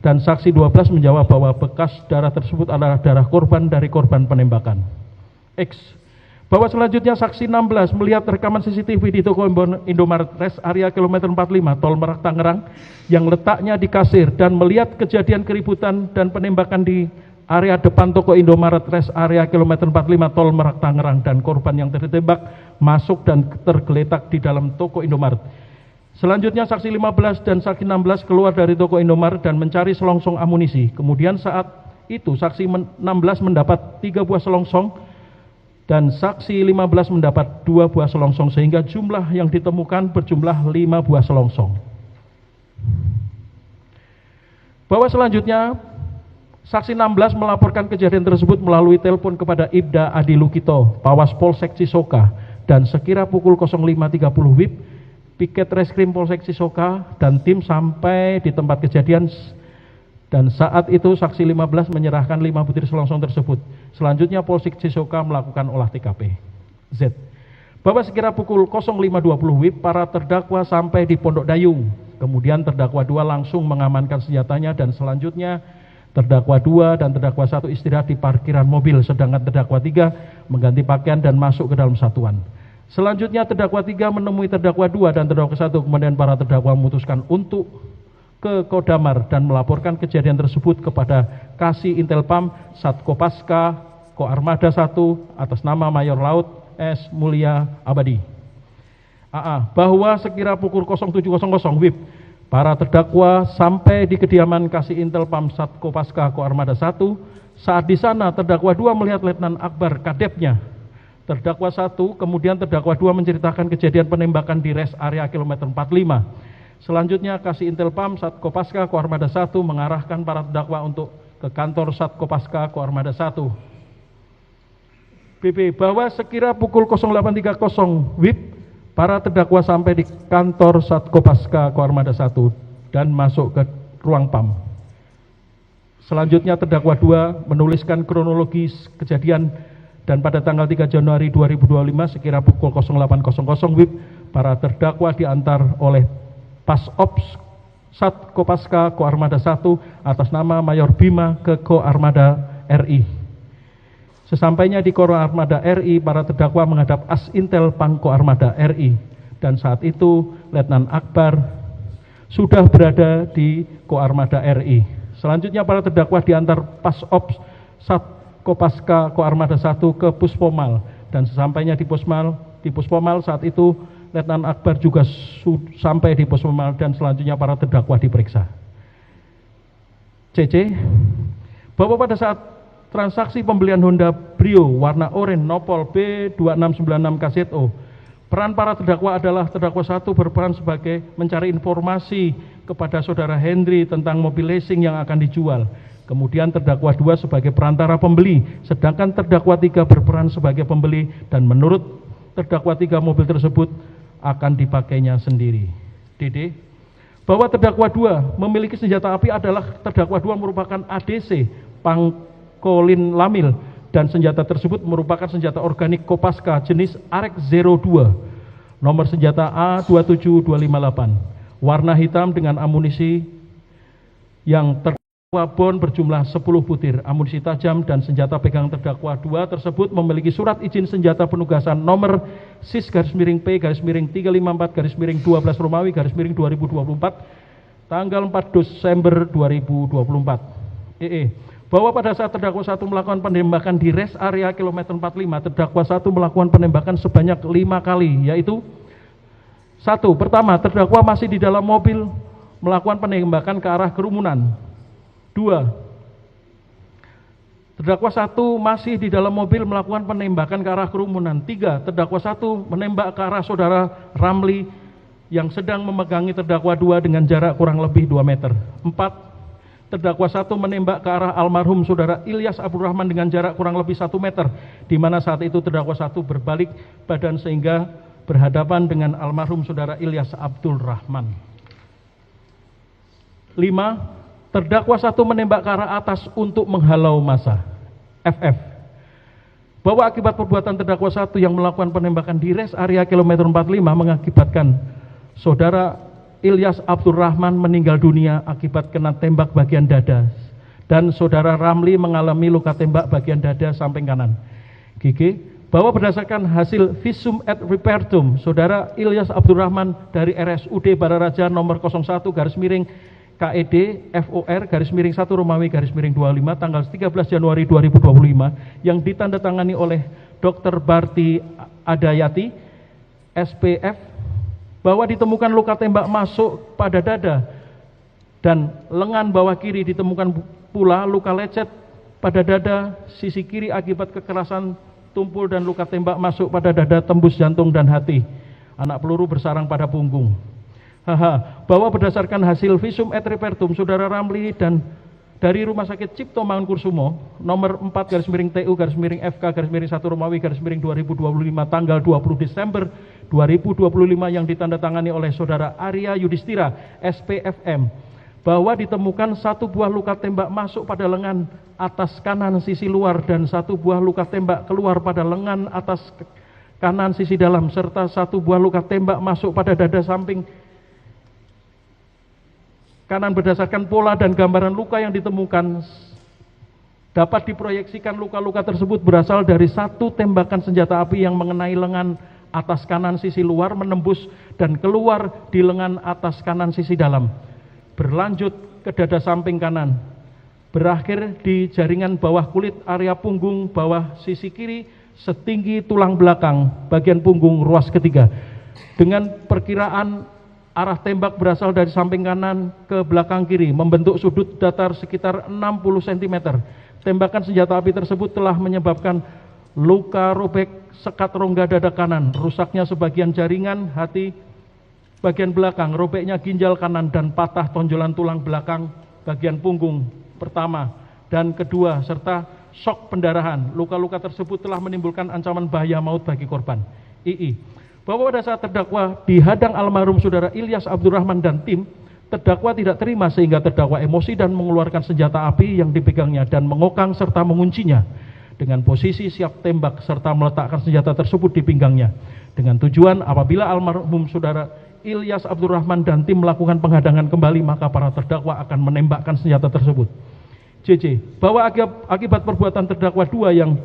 dan saksi 12 menjawab bahwa bekas darah tersebut adalah darah korban dari korban penembakan. Bahwa selanjutnya saksi 16 melihat rekaman CCTV di toko Indomaret rest area kilometer 45 tol Merak Tangerang yang letaknya di kasir dan melihat kejadian keributan dan penembakan di area depan toko Indomaret rest area kilometer 45 tol Merak Tangerang, dan korban yang tertembak masuk dan tergeletak di dalam toko Indomaret. Selanjutnya saksi 15 dan saksi 16 keluar dari toko Indomaret dan mencari selongsong amunisi. Kemudian saat itu saksi 16 mendapat 3 buah selongsong dan saksi 15 mendapat 2 buah selongsong sehingga jumlah yang ditemukan berjumlah 5 buah selongsong. Bahwa selanjutnya saksi 16 melaporkan kejadian tersebut melalui telepon kepada Ibda Adi Lukito, Pawas Polsek Cisoka, dan sekira pukul 05.30 WIB, piket reskrim Polsek Cisoka dan tim sampai di tempat kejadian, dan saat itu saksi 15 menyerahkan 5 butir selongsong tersebut. Selanjutnya Polsek Cisoka melakukan olah TKP. Bahwa sekira pukul 05.20 WIB para terdakwa sampai di Pondok Dayung. Kemudian terdakwa 2 langsung mengamankan senjatanya, dan selanjutnya terdakwa 2 dan terdakwa 1 istirahat di parkiran mobil, sedangkan terdakwa 3 mengganti pakaian dan masuk ke dalam satuan. Selanjutnya terdakwa 3 menemui terdakwa 2 dan terdakwa 1, kemudian para terdakwa memutuskan untuk ke Kodamar dan melaporkan kejadian tersebut kepada Kasih Intelpam Satkopaska Koarmada 1 atas nama Mayor Laut S. Mulia Abadi. Bahwa sekira pukul 07.00 WIB para terdakwa sampai di kediaman Kasih Intelpam Satkopaska Koarmada 1. Saat di sana terdakwa 2 melihat Letnan Akbar kadepnya terdakwa 1, kemudian terdakwa 2 menceritakan kejadian penembakan di rest area kilometer 45. Selanjutnya Kasih Intelpam Satkopaska Koarmada 1 mengarahkan para terdakwa untuk ke kantor Satkopaska Koarmada 1. BB, bahwa sekira pukul 08.30 WIB, para terdakwa sampai di kantor Satkopaska Koarmada 1 dan masuk ke ruang PAM. Selanjutnya terdakwa 2 menuliskan kronologis kejadian dan pada tanggal 3 Januari 2025 sekira pukul 08.00 WIB, para terdakwa diantar oleh Pasops Satkopaska Koarmada 1 atas nama Mayor Bima ke Koarmada RI. Sesampainya di Koarmada RI, para terdakwa menghadap As-Intel Pangko Armada RI dan saat itu Letnan Akbar sudah berada di Koarmada RI. Selanjutnya para terdakwa diantar Pasops Satkopaska Koarmada 1 ke Puspomal dan sesampainya di Puspomal saat itu Letnan Akbar juga sampai di Puspomal dan selanjutnya para terdakwa diperiksa. CC, bahwa pada saat transaksi pembelian Honda Brio warna oranye Nopol B2696 KZO, peran para terdakwa adalah terdakwa 1 berperan sebagai mencari informasi kepada saudara Hendri tentang mobil leasing yang akan dijual. Kemudian terdakwa 2 sebagai perantara pembeli, sedangkan terdakwa 3 berperan sebagai pembeli dan menurut terdakwa 3 mobil tersebut akan dipakainya sendiri. DD, bahwa terdakwa 2 memiliki senjata api adalah terdakwa 2 merupakan ADC Pangkolin Lamil dan senjata tersebut merupakan senjata organik Kopaska jenis AREK 02 nomor senjata A27258 warna hitam dengan amunisi yang terdakwa bon berjumlah 10 butir amunisi tajam dan senjata pegang terdakwa 2 tersebut memiliki surat izin senjata penugasan nomor SIS-P-354-12 Romawi /2024 tanggal 4 Desember 2024. Bahwa pada saat terdakwa 1 melakukan penembakan di rest area kilometer 45, terdakwa 1 melakukan penembakan sebanyak 5 kali, yaitu 1. Pertama, terdakwa masih di dalam mobil melakukan penembakan ke arah kerumunan. 2. Terdakwa 1 masih di dalam mobil melakukan penembakan ke arah kerumunan. 3. Terdakwa 1 menembak ke arah saudara Ramli yang sedang memegangi terdakwa 2 dengan jarak kurang lebih 2 meter. 4. Terdakwa 1 menembak ke arah almarhum saudara Ilyas Abdurrahman dengan jarak kurang lebih 1 meter, di mana saat itu terdakwa 1 berbalik badan sehingga berhadapan dengan almarhum saudara Ilyas Abdul Rahman. 5. Terdakwa 1 menembak ke arah atas untuk menghalau massa. FF, bahwa akibat perbuatan terdakwa 1 yang melakukan penembakan di rest area kilometer 45 mengakibatkan saudara Ilyas Abdul Rahman meninggal dunia akibat kena tembak bagian dada dan saudara Ramli mengalami luka tembak bagian dada samping kanan. GG, bahwa berdasarkan hasil visum et repertum saudara Ilyas Abdul Rahman dari RSUD Bararaja nomor 01 KED FOR /1 Romawi /25 tanggal 13 Januari 2025 yang ditandatangani oleh Dr. Barti Adayati SPF, bahwa ditemukan luka tembak masuk pada dada dan lengan bawah kiri, ditemukan pula luka lecet pada dada sisi kiri akibat kekerasan tumpul dan luka tembak masuk pada dada tembus jantung dan hati. Anak peluru bersarang pada punggung. Bahwa berdasarkan hasil visum et repertum saudara Ramli dan dari Rumah Sakit Cipto Mangunkusumo nomor 4 TU FK 1 Romawi /2025 tanggal 20 Desember 2025 yang ditandatangani oleh saudara Arya Yudhistira SPFM, bahwa ditemukan 1 buah luka tembak masuk pada lengan atas kanan sisi luar dan 1 buah luka tembak keluar pada lengan atas kanan sisi dalam serta 1 buah luka tembak masuk pada dada samping kanan. Berdasarkan pola dan gambaran luka yang ditemukan dapat diproyeksikan luka-luka tersebut berasal dari 1 tembakan senjata api yang mengenai lengan atas kanan sisi luar menembus dan keluar di lengan atas kanan sisi dalam, berlanjut ke dada samping kanan, berakhir di jaringan bawah kulit area punggung bawah sisi kiri setinggi tulang belakang bagian punggung ruas ketiga, dengan perkiraan arah tembak berasal dari samping kanan ke belakang kiri membentuk sudut datar sekitar 60 cm. Tembakan senjata api tersebut telah menyebabkan luka robek sekat rongga dada kanan, rusaknya sebagian jaringan hati bagian belakang, robeknya ginjal kanan dan patah tonjolan tulang belakang bagian punggung pertama dan kedua serta shock pendarahan. Luka-luka tersebut telah menimbulkan ancaman bahaya maut bagi korban. II. Bahwa pada saat terdakwa dihadang almarhum saudara Ilyas Abdurrahman dan tim, terdakwa tidak terima sehingga terdakwa emosi dan mengeluarkan senjata api yang dipegangnya dan mengokang serta menguncinya dengan posisi siap tembak serta meletakkan senjata tersebut di pinggangnya dengan tujuan apabila almarhum saudara Ilyas Abdurrahman dan tim melakukan penghadangan kembali maka para terdakwa akan menembakkan senjata tersebut. JJ. Bahwa akibat perbuatan terdakwa 2 yang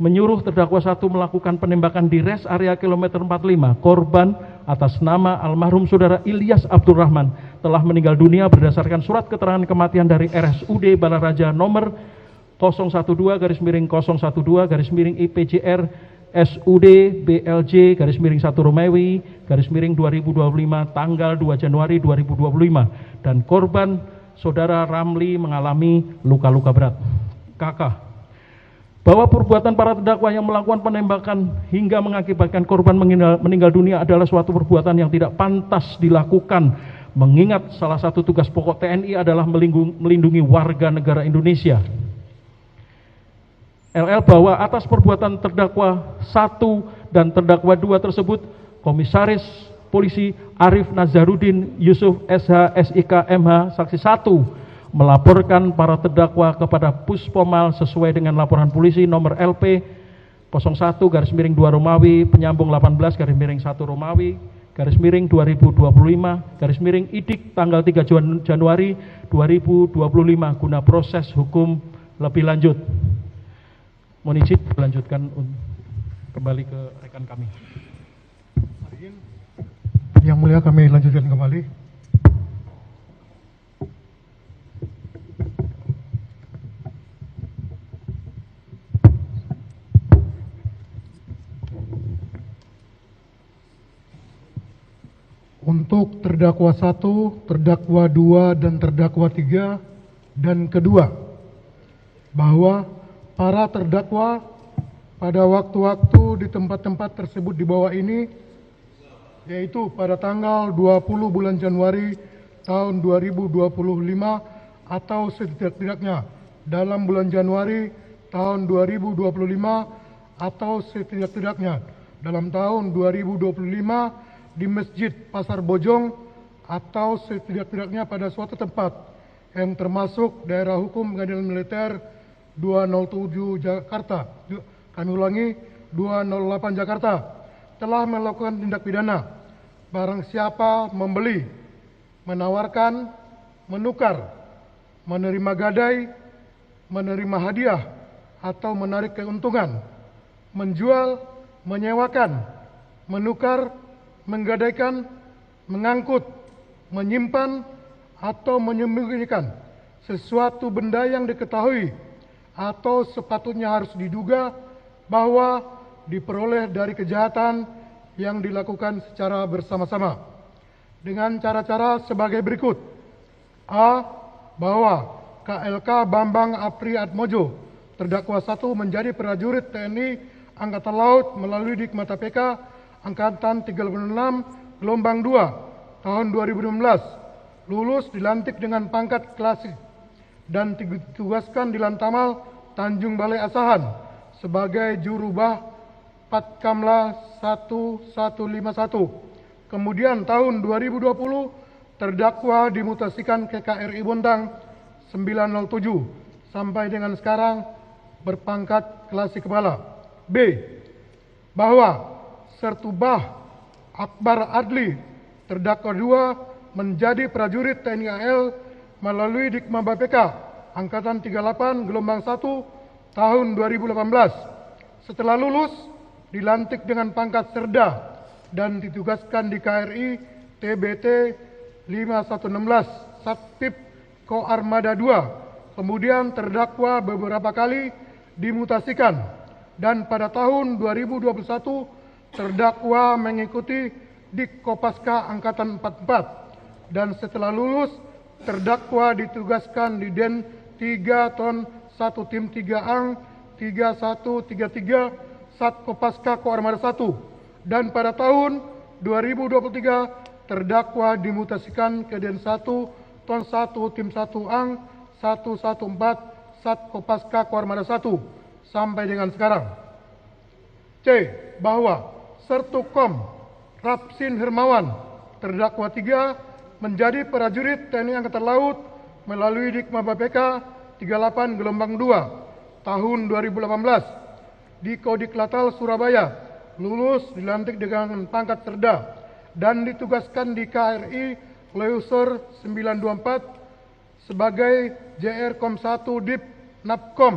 menyuruh terdakwa 1 melakukan penembakan di rest area kilometer 45, korban atas nama almarhum saudara Ilyas Abdurrahman telah meninggal dunia berdasarkan surat keterangan kematian dari RSUD Balaraja nomor 012-012-IPJR SUD BLJ _1 Romawi _2025 tanggal 2 Januari 2025 dan korban saudara Ramli mengalami luka-luka berat. Kakak. Bahwa perbuatan para terdakwa yang melakukan penembakan hingga mengakibatkan korban meninggal dunia adalah suatu perbuatan yang tidak pantas dilakukan mengingat salah satu tugas pokok TNI adalah melindungi warga negara Indonesia. LL bahwa atas perbuatan terdakwa 1 dan terdakwa 2 tersebut, Komisaris Polisi Arif Nazarudin Yusuf SH SIK MH Saksi 1 melaporkan para terdakwa kepada Puspomal sesuai dengan laporan polisi nomor LP 01-2 Romawi penyambung 18-1 Romawi _2025 IDIK tanggal 3 Januari 2025 guna proses hukum lebih lanjut. Mohon izin dilanjutkan kembali ke rekan kami. Yang mulia kami lanjutkan kembali. Untuk terdakwa 1, terdakwa 2, dan terdakwa 3 dan kedua, bahwa para terdakwa pada waktu-waktu di tempat-tempat tersebut di bawah ini, yaitu pada tanggal 20 bulan Januari tahun 2025 atau setidak-tidaknya dalam bulan Januari tahun 2025 atau setidak-tidaknya dalam tahun 2025 di Masjid Pasar Bojong atau setidak-tidaknya pada suatu tempat yang termasuk daerah hukum pengadilan militer 207 Jakarta, kami ulangi 208 Jakarta, telah melakukan tindak pidana barang siapa membeli, menawarkan, menukar, menerima gadai, menerima hadiah atau menarik keuntungan, menjual, menyewakan, menukar, menggadaikan, mengangkut, menyimpan atau menyembunyikan sesuatu benda yang diketahui atau sepatutnya harus diduga bahwa diperoleh dari kejahatan yang dilakukan secara bersama-sama dengan cara-cara sebagai berikut. A. Bahwa KLK Bambang Apri Atmojo terdakwa 1 menjadi prajurit TNI Angkatan Laut melalui Dikmata PK Angkatan 36 gelombang 2 tahun 2016, lulus dilantik dengan pangkat klasik dan ditugaskan di Lantamal Tanjung Balai Asahan sebagai jurubah Patkamla 1151. Kemudian tahun 2020 terdakwa dimutasikan ke KRI Bontang 907 sampai dengan sekarang berpangkat klasik kepala. B. Bahwa Sertubah Akbar Adli terdakwa 2 menjadi prajurit TNI AL melalui Dikma BPK Angkatan 38 gelombang 1 tahun 2018. Setelah lulus dilantik dengan pangkat Serda dan ditugaskan di KRI TBT 5116 Satpip Ko Armada 2. Kemudian terdakwa beberapa kali dimutasikan dan pada tahun 2021 terdakwa mengikuti Dik Kopaska Angkatan 44 dan setelah lulus terdakwa ditugaskan di Den 3 Ton 1 Tim 3 Ang 3133 Sat Kopaska Ko Armada 1 dan pada tahun 2023 terdakwa dimutasikan ke Den 1 Ton 1 Tim 1 Ang 114 Sat Kopaska Koarmada 1 sampai dengan sekarang. C. Bahwa Sertukom Rapsin Hermawan terdakwa 3 menjadi prajurit TNI Angkatan Laut melalui Dikma BPK 38 gelombang 2 tahun 2018 di Kodik Latal Surabaya, lulus dilantik dengan pangkat Serda dan ditugaskan di KRI Leusur 924 sebagai JR Kom 1 Dip Napkom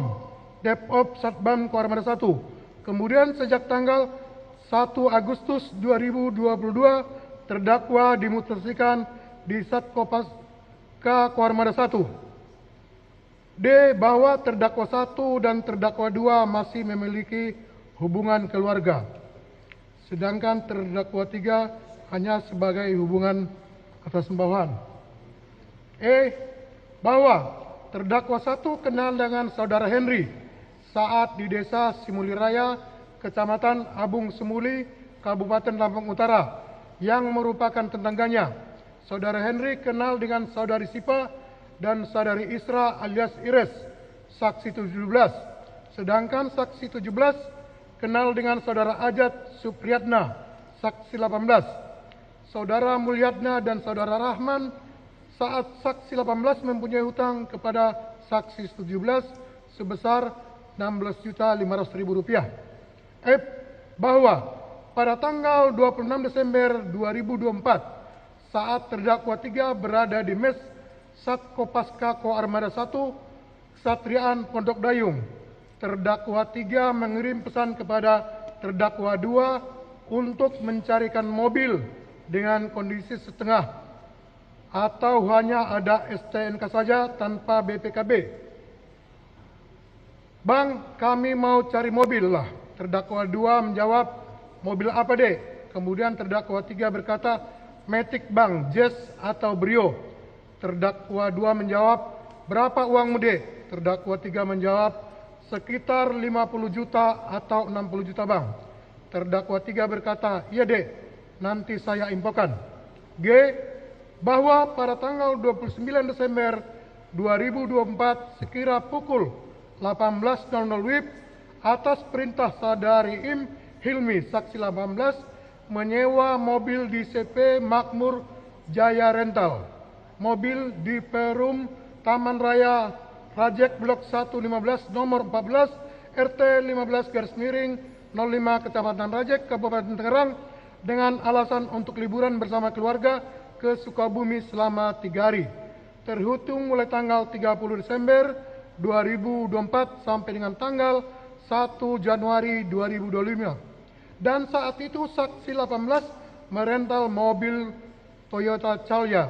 Depop Satbam Koarmada 1. Kemudian sejak tanggal 1 Agustus 2022 terdakwa dimutasikan di Sat Kopaska Koarmada 1. D. Bahwa terdakwa 1 dan terdakwa 2 masih memiliki hubungan keluarga, sedangkan terdakwa 3 hanya sebagai hubungan atas bawahan. E. Bahwa terdakwa 1 kenal dengan saudara Henry saat di desa Simuliraya, Kecamatan Abung Semuli, Kabupaten Lampung Utara, yang merupakan tetangganya. Saudara Henry kenal dengan saudari Sipa dan saudari Isra alias Ires, saksi 17. Sedangkan saksi 17 kenal dengan saudara Ajat Supriyatna, saksi 18. Saudara Mulyatna dan saudara Rahman saat saksi 18 mempunyai hutang kepada saksi 17 sebesar Rp16.500.000. F. Bahwa pada tanggal 26 Desember 2024 saat terdakwa 3 berada di mes Sat Kopaska Koarmada 1 Kesatriaan Pondok Dayung, terdakwa 3 mengirim pesan kepada terdakwa 2 untuk mencarikan mobil dengan kondisi setengah atau hanya ada STNK saja tanpa BPKB. Bang, kami mau cari mobil lah. Terdakwa 2 menjawab, mobil apa dek? Kemudian terdakwa 3 berkata, Matic bang, Jazz atau Brio. Terdakwa 2 menjawab, berapa uangmu dek? Terdakwa 3 menjawab, sekitar 50 juta atau 60 juta bang. Terdakwa 3 berkata, iya dek, nanti saya infokan. G. Bahwa pada tanggal 29 Desember 2024 sekira pukul 18.00 WIB atas perintah saudari Im Hilmi, saksi 18, menyewa mobil di CP Makmur Jaya Rental. Mobil di Perum Taman Raya Rajek Blok 115 nomor 14 RT 15/05 Kecamatan Rajek Kabupaten Tangerang dengan alasan untuk liburan bersama keluarga ke Sukabumi selama 3 hari terhitung mulai tanggal 30 Desember 2024 sampai dengan tanggal 1 Januari 2025. Dan saat itu saksi 18 merental mobil Toyota Calya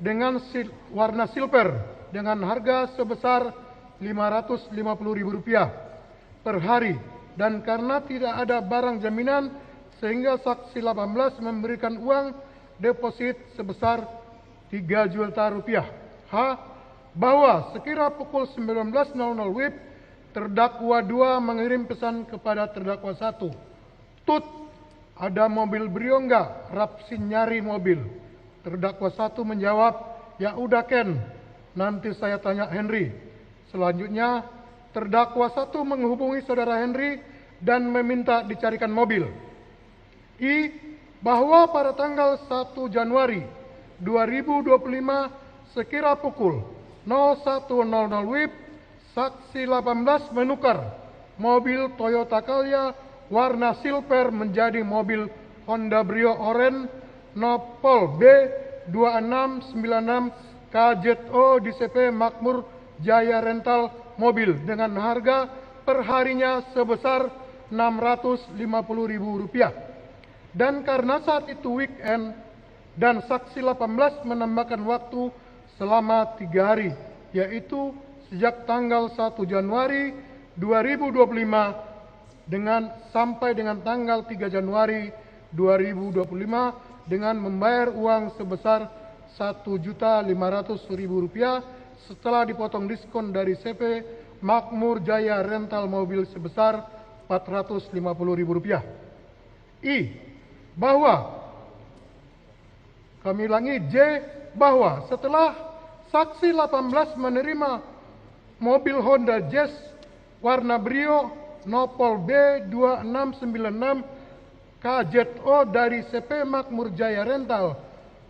dengan warna silver dengan harga sebesar Rp550.000 per hari, dan karena tidak ada barang jaminan sehingga saksi 18 memberikan uang deposit sebesar Rp3 juta. H. Bahwa sekira pukul 19.00 WIB terdakwa 2 mengirim pesan kepada terdakwa 1, Tut, ada mobil Brio enggak? Rapsin nyari mobil. Terdakwa 1 menjawab, ya udah Ken, nanti saya tanya Henry. Selanjutnya terdakwa 1 menghubungi saudara Henry dan meminta dicarikan mobil. I. Bahwa pada tanggal 1 Januari 2025 sekira pukul 01.00 WIB saksi 18 menukar mobil Toyota Calya warna silver menjadi mobil Honda Brio Oren Nopol B2696 KZO di CP Makmur Jaya Rental mobil dengan harga perharinya sebesar Rp650.000. Dan karena saat itu weekend dan saksi 18 menambahkan waktu selama 3 hari, yaitu sejak tanggal 1 Januari 2025 sampai dengan tanggal 3 Januari 2025 dengan membayar uang sebesar Rp1.500.000 setelah dipotong diskon dari CP Makmur Jaya Rental mobil sebesar Rp450.000. I. Bahwa kami ulangi, J. Bahwa setelah saksi 18 menerima mobil Honda Jazz warna Brio Nopol B2696 KZO dari CP Makmur Jaya Rental.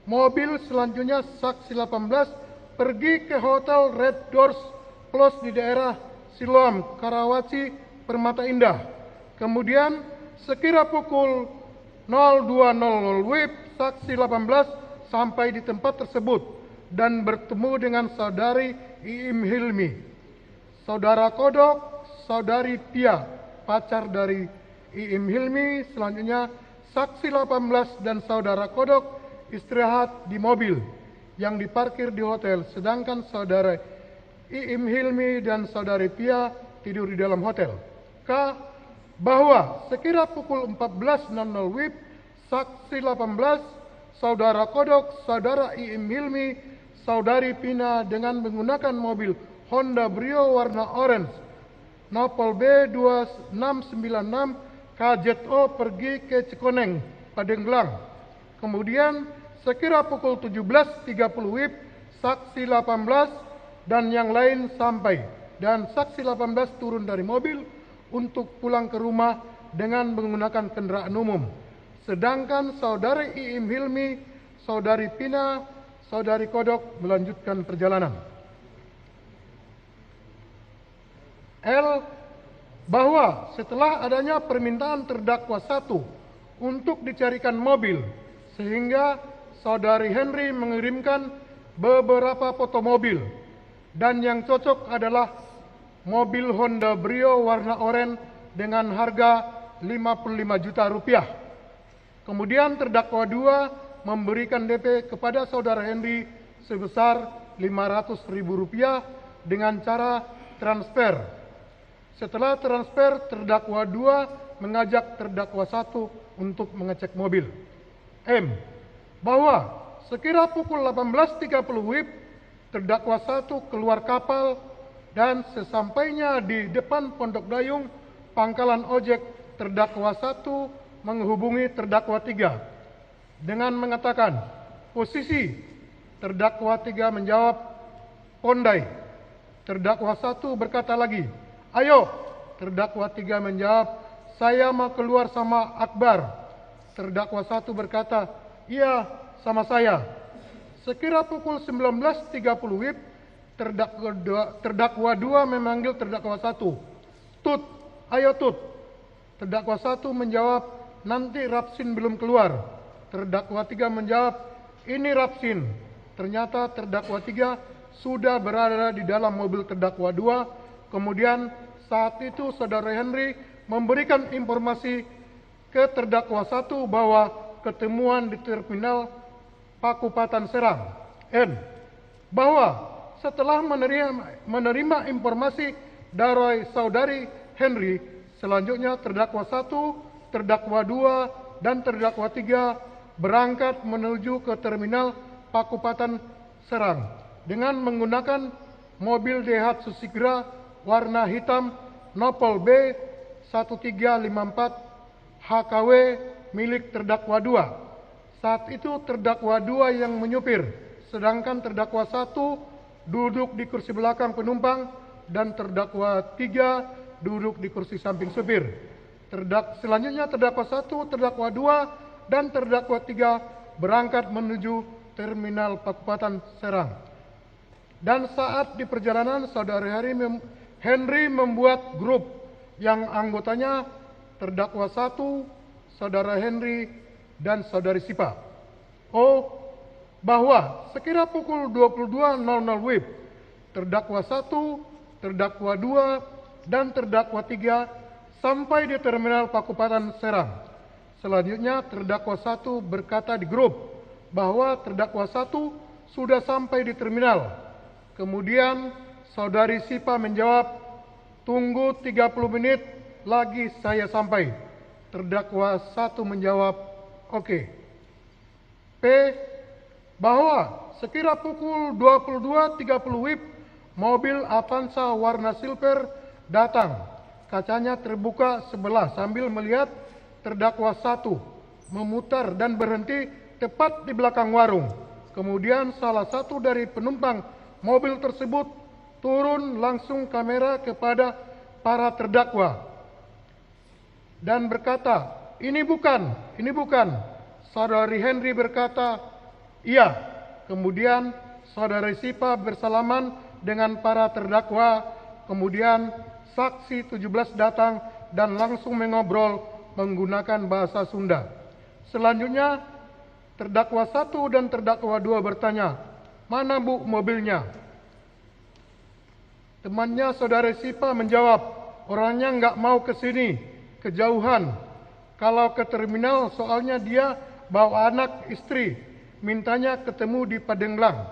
Mobil selanjutnya saksi 18 pergi ke Hotel Red Doors Plus di daerah Siloam, Karawaci, Permata Indah. Kemudian sekira pukul 02.00 WIB, saksi 18 sampai di tempat tersebut dan bertemu dengan saudari Iim Hilmi, saudara Kodok, saudari Pia, pacar dari Iim Hilmi. Selanjutnya saksi 18 dan saudara Kodok istirahat di mobil yang diparkir di hotel, sedangkan saudara Iim Hilmi dan saudari Pia tidur di dalam hotel. K. Bahwa sekira pukul 14.00 WIB, saksi 18, saudara Kodok, saudara Iim Hilmi, saudari Pina dengan menggunakan mobil Honda Brio warna orange Nopol B2696 KZO pergi ke Cikoneng, Padenggelang. Kemudian sekira pukul 17.30 WIB, saksi 18 dan yang lain sampai dan saksi 18 turun dari mobil untuk pulang ke rumah dengan menggunakan kendaraan umum. Sedangkan saudari Iim Hilmi, saudari Pina, saudari Kodok melanjutkan perjalanan. L. Bahwa setelah adanya permintaan terdakwa 1 untuk dicarikan mobil, sehingga saudari Henry mengirimkan beberapa foto mobil, dan yang cocok adalah mobil Honda Brio warna oranye dengan harga 55 juta rupiah. Kemudian terdakwa 2 memberikan DP kepada saudara Henry sebesar 500.000 rupiah dengan cara transfer. Setelah transfer, terdakwa 2 mengajak terdakwa 1 untuk mengecek mobil. M. Bahwa sekira pukul 18.30 WIB, terdakwa 1 keluar kapal dan sesampainya di depan Pondok Dayung, pangkalan ojek, terdakwa 1 menghubungi terdakwa 3 dengan mengatakan, posisi. Terdakwa 3 menjawab, Pondai. Terdakwa 1 berkata lagi, ayo. Terdakwa 3 menjawab, saya mau keluar sama Akbar. Terdakwa 1 berkata, iya, sama saya. Sekira pukul 19.30 WIB, terdakwa 2 memanggil terdakwa 1. Tut, ayo Tut. Terdakwa 1 menjawab, nanti Rapsin belum keluar. Terdakwa 3 menjawab, ini Rapsin. Ternyata terdakwa 3 sudah berada di dalam mobil terdakwa 2. Kemudian saat itu saudara Henry memberikan informasi ke terdakwa 1 bahwa ketemuan di terminal Pakupatan Serang. N. Bahwa setelah menerima informasi dari saudari Henry, selanjutnya terdakwa 1, terdakwa 2, dan terdakwa 3 berangkat menuju ke terminal Pakupatan Serang dengan menggunakan mobil Daihatsu Sigra warna hitam Nopol B1354 HKW milik terdakwa 2. Saat itu terdakwa 2 yang menyupir, sedangkan terdakwa 1 duduk di kursi belakang penumpang dan terdakwa 3 duduk di kursi samping supir. Selanjutnya terdakwa 1, terdakwa 2, dan terdakwa 3 berangkat menuju terminal Pakupatan Serang. Dan saat di perjalanan saudara Henry membuat grup yang anggotanya terdakwa 1, saudara Henry, dan saudari Sipa. O. Bahwa sekira pukul 22.00 WIB, terdakwa 1, terdakwa 2, dan terdakwa 3 sampai di terminal Pakupatan Serang. Selanjutnya terdakwa 1 berkata di grup bahwa terdakwa 1 sudah sampai di terminal. Kemudian saudari Sipa menjawab, tunggu 30 menit lagi saya sampai. Terdakwa 1 menjawab, oke. P. Bahwa sekira pukul 22.30 WIB, mobil Avanza warna silver datang. Kacanya terbuka sebelah sambil melihat terdakwa 1 memutar dan berhenti tepat di belakang warung. Kemudian salah satu dari penumpang mobil tersebut turun langsung kamera kepada para terdakwa dan berkata, ini bukan. Saudari Henry berkata, iya. Kemudian saudari Sipa bersalaman dengan para terdakwa. Kemudian saksi 17 datang dan langsung mengobrol menggunakan bahasa Sunda. Selanjutnya terdakwa 1 dan terdakwa 2 bertanya, mana Bu mobilnya? Temannya saudari Sipa menjawab, orangnya nggak mau ke sini, kejauhan. Kalau ke terminal soalnya dia bawa anak istri, mintanya ketemu di Padenglang.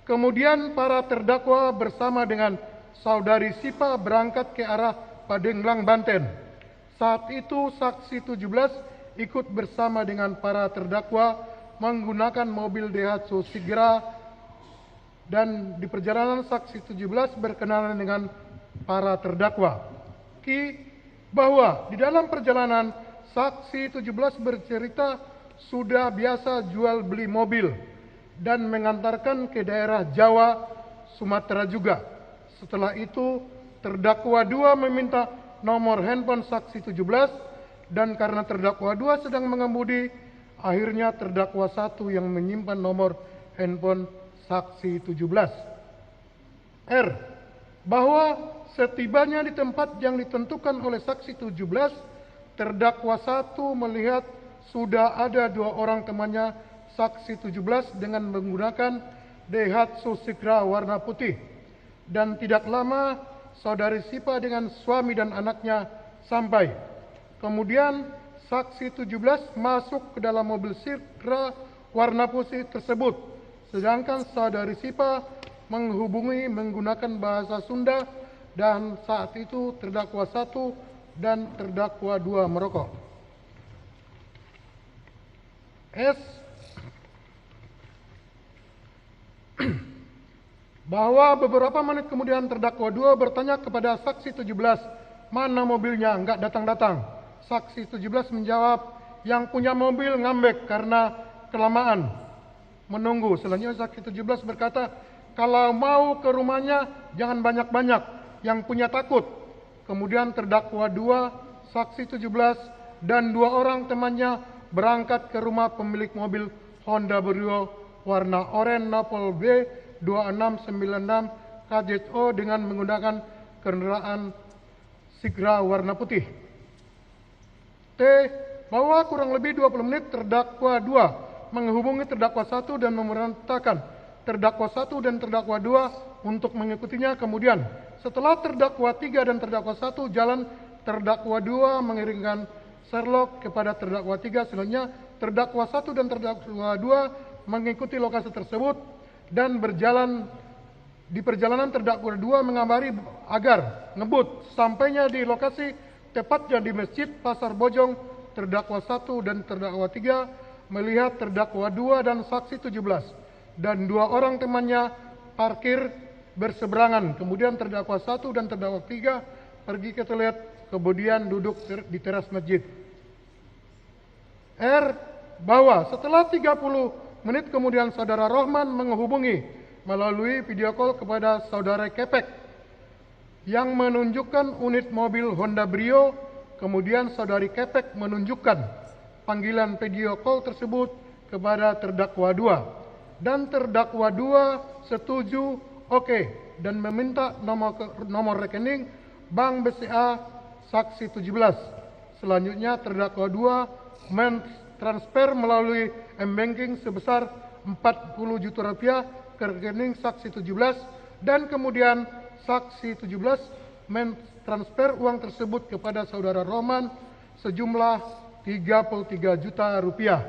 Kemudian para terdakwa bersama dengan saudari Sipa berangkat ke arah Padenglang, Banten. Saat itu saksi 17 ikut bersama dengan para terdakwa menggunakan mobil Daihatsu Sigra, dan di perjalanan saksi 17 berkenalan dengan para terdakwa. Bahwa di dalam perjalanan saksi 17 bercerita sudah biasa jual beli mobil dan mengantarkan ke daerah Jawa, Sumatera juga. Setelah itu terdakwa 2 meminta nomor handphone saksi 17 dan karena terdakwa 2 sedang mengemudi, akhirnya terdakwa 1 yang menyimpan nomor handphone saksi 17. Bahwa setibanya di tempat yang ditentukan oleh saksi 17, terdakwa 1 melihat sudah ada 2 orang temannya saksi 17 dengan menggunakan Daihatsu Sigra warna putih. Dan tidak lama saudari Sipa dengan suami dan anaknya sampai. Kemudian saksi 17 masuk ke dalam mobil Sigra warna putih tersebut. Sedangkan saudari Sipa menghubungi menggunakan bahasa Sunda dan saat itu terdakwa 1 dan terdakwa 2 merokok. Bahwa beberapa menit kemudian terdakwa 2 bertanya kepada saksi 17, mana mobilnya, enggak datang-datang. Saksi 17 menjawab, yang punya mobil ngambek karena kelamaan menunggu. Selanjutnya saksi 17 berkata, kalau mau ke rumahnya jangan banyak-banyak, yang punya takut. Kemudian terdakwa 2, saksi 17 dan 2 orang temannya berangkat ke rumah pemilik mobil Honda Brio warna oranye Napol B 2696 KZO dengan menggunakan kendaraan Sigra warna putih. Bahwa kurang lebih 20 menit terdakwa 2 menghubungi terdakwa 1 dan memerintahkan terdakwa 1 dan terdakwa 2 untuk mengikutinya. Kemudian setelah terdakwa 3 dan terdakwa 1 jalan, terdakwa 2 mengirimkan Sherlock kepada terdakwa 3. Selanjutnya terdakwa 1 dan terdakwa 2 mengikuti lokasi tersebut dan di perjalanan terdakwa 2 mengabari agar ngebut. Sampainya di lokasi tepatnya di Masjid Pasar Bojong, terdakwa 1 dan terdakwa 3 melihat terdakwa 2 dan saksi 17 dan 2 orang temannya parkir berseberangan. Kemudian terdakwa 1 dan terdakwa 3 pergi ke toilet, kemudian duduk di teras masjid. Bahwa setelah 30 menit kemudian saudara Rohman menghubungi melalui video call kepada saudara Kepek yang menunjukkan unit mobil Honda Brio. Kemudian saudari Kepek menunjukkan panggilan video call tersebut kepada terdakwa 2 dan terdakwa 2 setuju dan meminta nomor rekening Bank BCA saksi 17. Selanjutnya terdakwa 2 mentransfer melalui M-Banking sebesar 40 juta rupiah ke rekening saksi 17 dan kemudian saksi 17 mentransfer uang tersebut kepada saudara Roman sejumlah 33 juta rupiah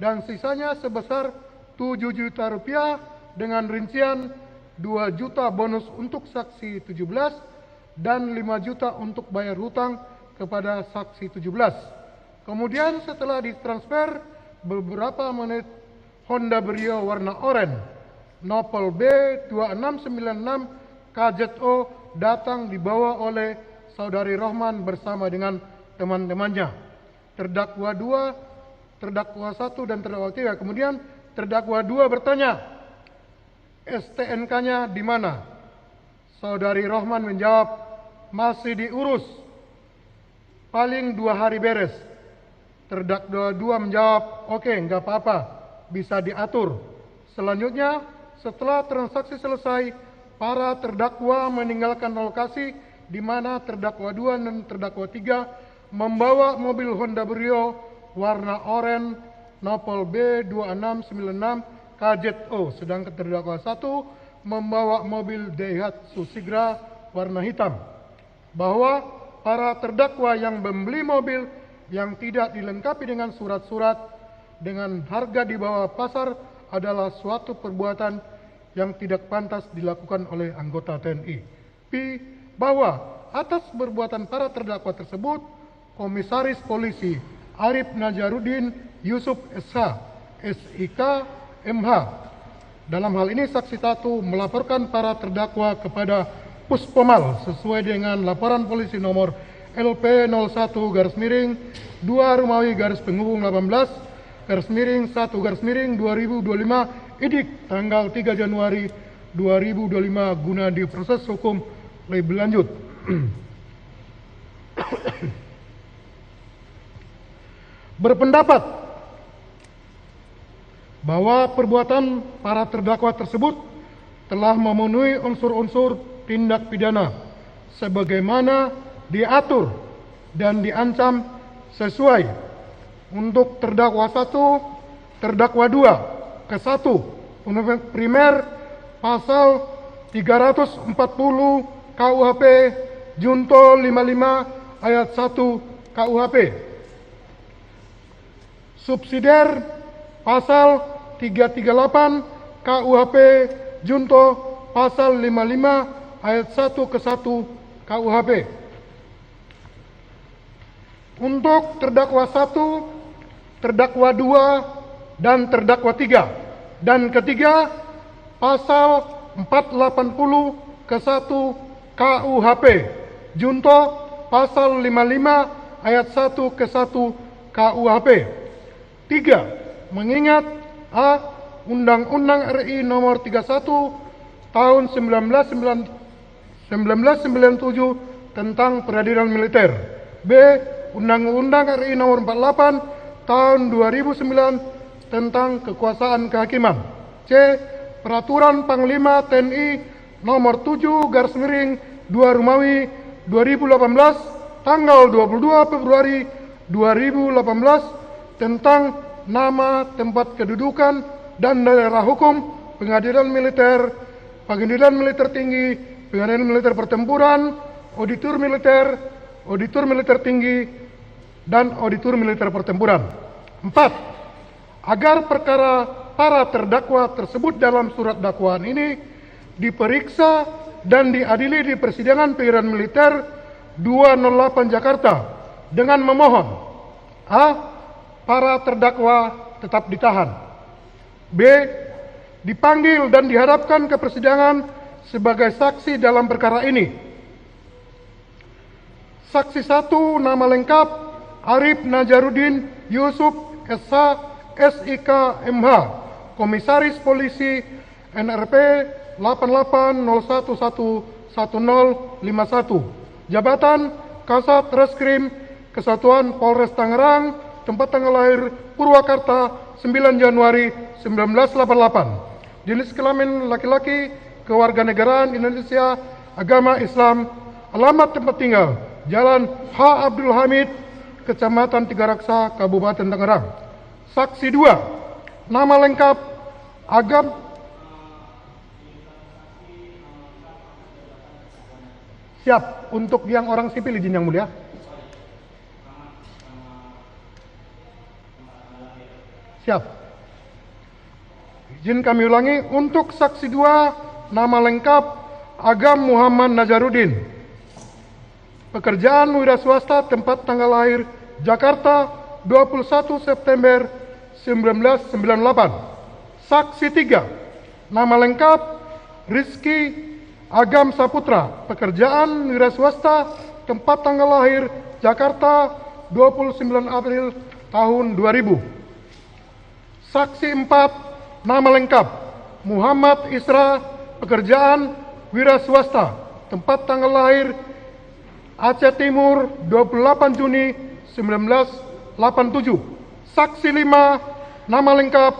dan sisanya sebesar 7 juta rupiah dengan rincian 2 juta bonus untuk saksi 17 dan 5 juta untuk bayar hutang kepada saksi 17. Kemudian setelah ditransfer beberapa menit, Honda Brio warna oranye Napol B 2696 KZO datang dibawa oleh saudari Rohman bersama dengan teman-temannya. Terdakwa 2, terdakwa 1 dan terdakwa 3. Kemudian terdakwa 2 bertanya, STNK-nya di mana? Saudari Rohman menjawab, masih diurus, paling 2 hari beres. Terdakwa 2 menjawab, oke, nggak apa-apa, bisa diatur. Selanjutnya, setelah transaksi selesai, para terdakwa meninggalkan lokasi di mana terdakwa 2 dan terdakwa 3 membawa mobil Honda Brio warna oranye Nopol B2696 KZO, sedangkan terdakwa 1 membawa mobil Daihatsu Sigra warna hitam. Bahwa para terdakwa yang membeli mobil yang tidak dilengkapi dengan surat-surat dengan harga di bawah pasar adalah suatu perbuatan yang tidak pantas dilakukan oleh anggota TNI. P. Bahwa atas perbuatan para terdakwa tersebut, Komisaris Polisi Arif Najarudin Yusuf SH, SIK, MH. Dalam hal ini saksi 1 melaporkan para terdakwa kepada Puspomal sesuai dengan laporan polisi nomor LP01-2 Romawi /18/1/2025 IDIK tanggal 3 Januari 2025 guna diproses hukum lebih lanjut. Berpendapat bahwa perbuatan para terdakwa tersebut telah memenuhi unsur-unsur tindak pidana sebagaimana diatur dan diancam sesuai untuk terdakwa 1, terdakwa 2 ke 1 Undang-Undang Primer pasal 340 KUHP Junto 55 ayat 1 KUHP. Subsidiar pasal 338 KUHP Junto pasal 55 ayat 1 ke 1 KUHP. Untuk terdakwa 1, terdakwa 2, dan terdakwa 3. Dan ketiga, pasal 480 ke 1 KUHP Junto pasal 55 ayat 1 ke 1 KUHP. 3. Mengingat A. Undang-Undang RI Nomor 31 Tahun 1997 tentang Peradilan Militer. B. Undang-Undang RI Nomor 48 Tahun 2009 tentang Kekuasaan Kehakiman. C. Peraturan Panglima TNI Nomor 7/2 Romawi 2018 tanggal 22 Februari 2018 tentang nama, tempat kedudukan, dan daerah hukum Pengadilan Militer, Pengadilan Militer Tinggi, Pengadilan Militer Pertempuran, Auditor Militer Tinggi, dan Auditor Militer Pertempuran. 4. Agar perkara para terdakwa tersebut dalam surat dakwaan ini diperiksa dan diadili di Persidangan Pengadilan Militer 208 Jakarta dengan memohon A. Para terdakwa tetap ditahan. B. Dipanggil dan dihadapkan ke persidangan sebagai saksi dalam perkara ini. Saksi 1 nama lengkap Arif Najarudin Yusuf SH SIK MH, Komisaris Polisi NRP 8801111051, Jabatan Kasat Reskrim Kesatuan Polres Tangerang, tempat tanggal lahir Purwakarta 9 Januari 1988. Jenis kelamin laki-laki, kewarganegaraan Indonesia, agama Islam, alamat tempat tinggal Jalan H. Abdul Hamid, Kecamatan Tiga Raksa, Kabupaten Tangerang. Saksi 2 nama lengkap Agam siap untuk yang orang sipil, izin yang mulia. Siap. Izin kami ulangi, untuk saksi 2 nama lengkap Agam Muhammad Najarudin. Pekerjaan wira swasta, tempat tanggal lahir Jakarta 21 September 1998. Saksi 3 nama lengkap Rizky Agam Saputra. Pekerjaan wira swasta, tempat tanggal lahir Jakarta 29 April tahun 2000. Saksi 4 nama lengkap Muhammad Isra. Pekerjaan wira swasta, tempat tanggal lahir Aceh Timur 28 Juni 1987. Saksi 5, nama lengkap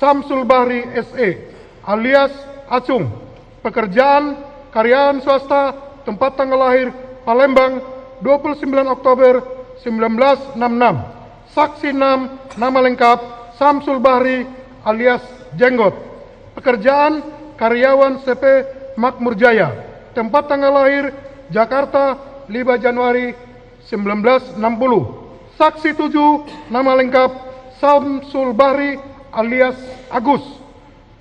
Samsul Bahri SE alias Acung. Pekerjaan karyawan swasta, tempat tanggal lahir Palembang 29 Oktober 1966. Saksi 6, nama lengkap Samsul Bahri alias Jenggot. Pekerjaan karyawan CP Makmur Jaya, tempat tanggal lahir Jakarta 5 Januari 1960. Saksi 7, nama lengkap Samsul Bahri alias Agus.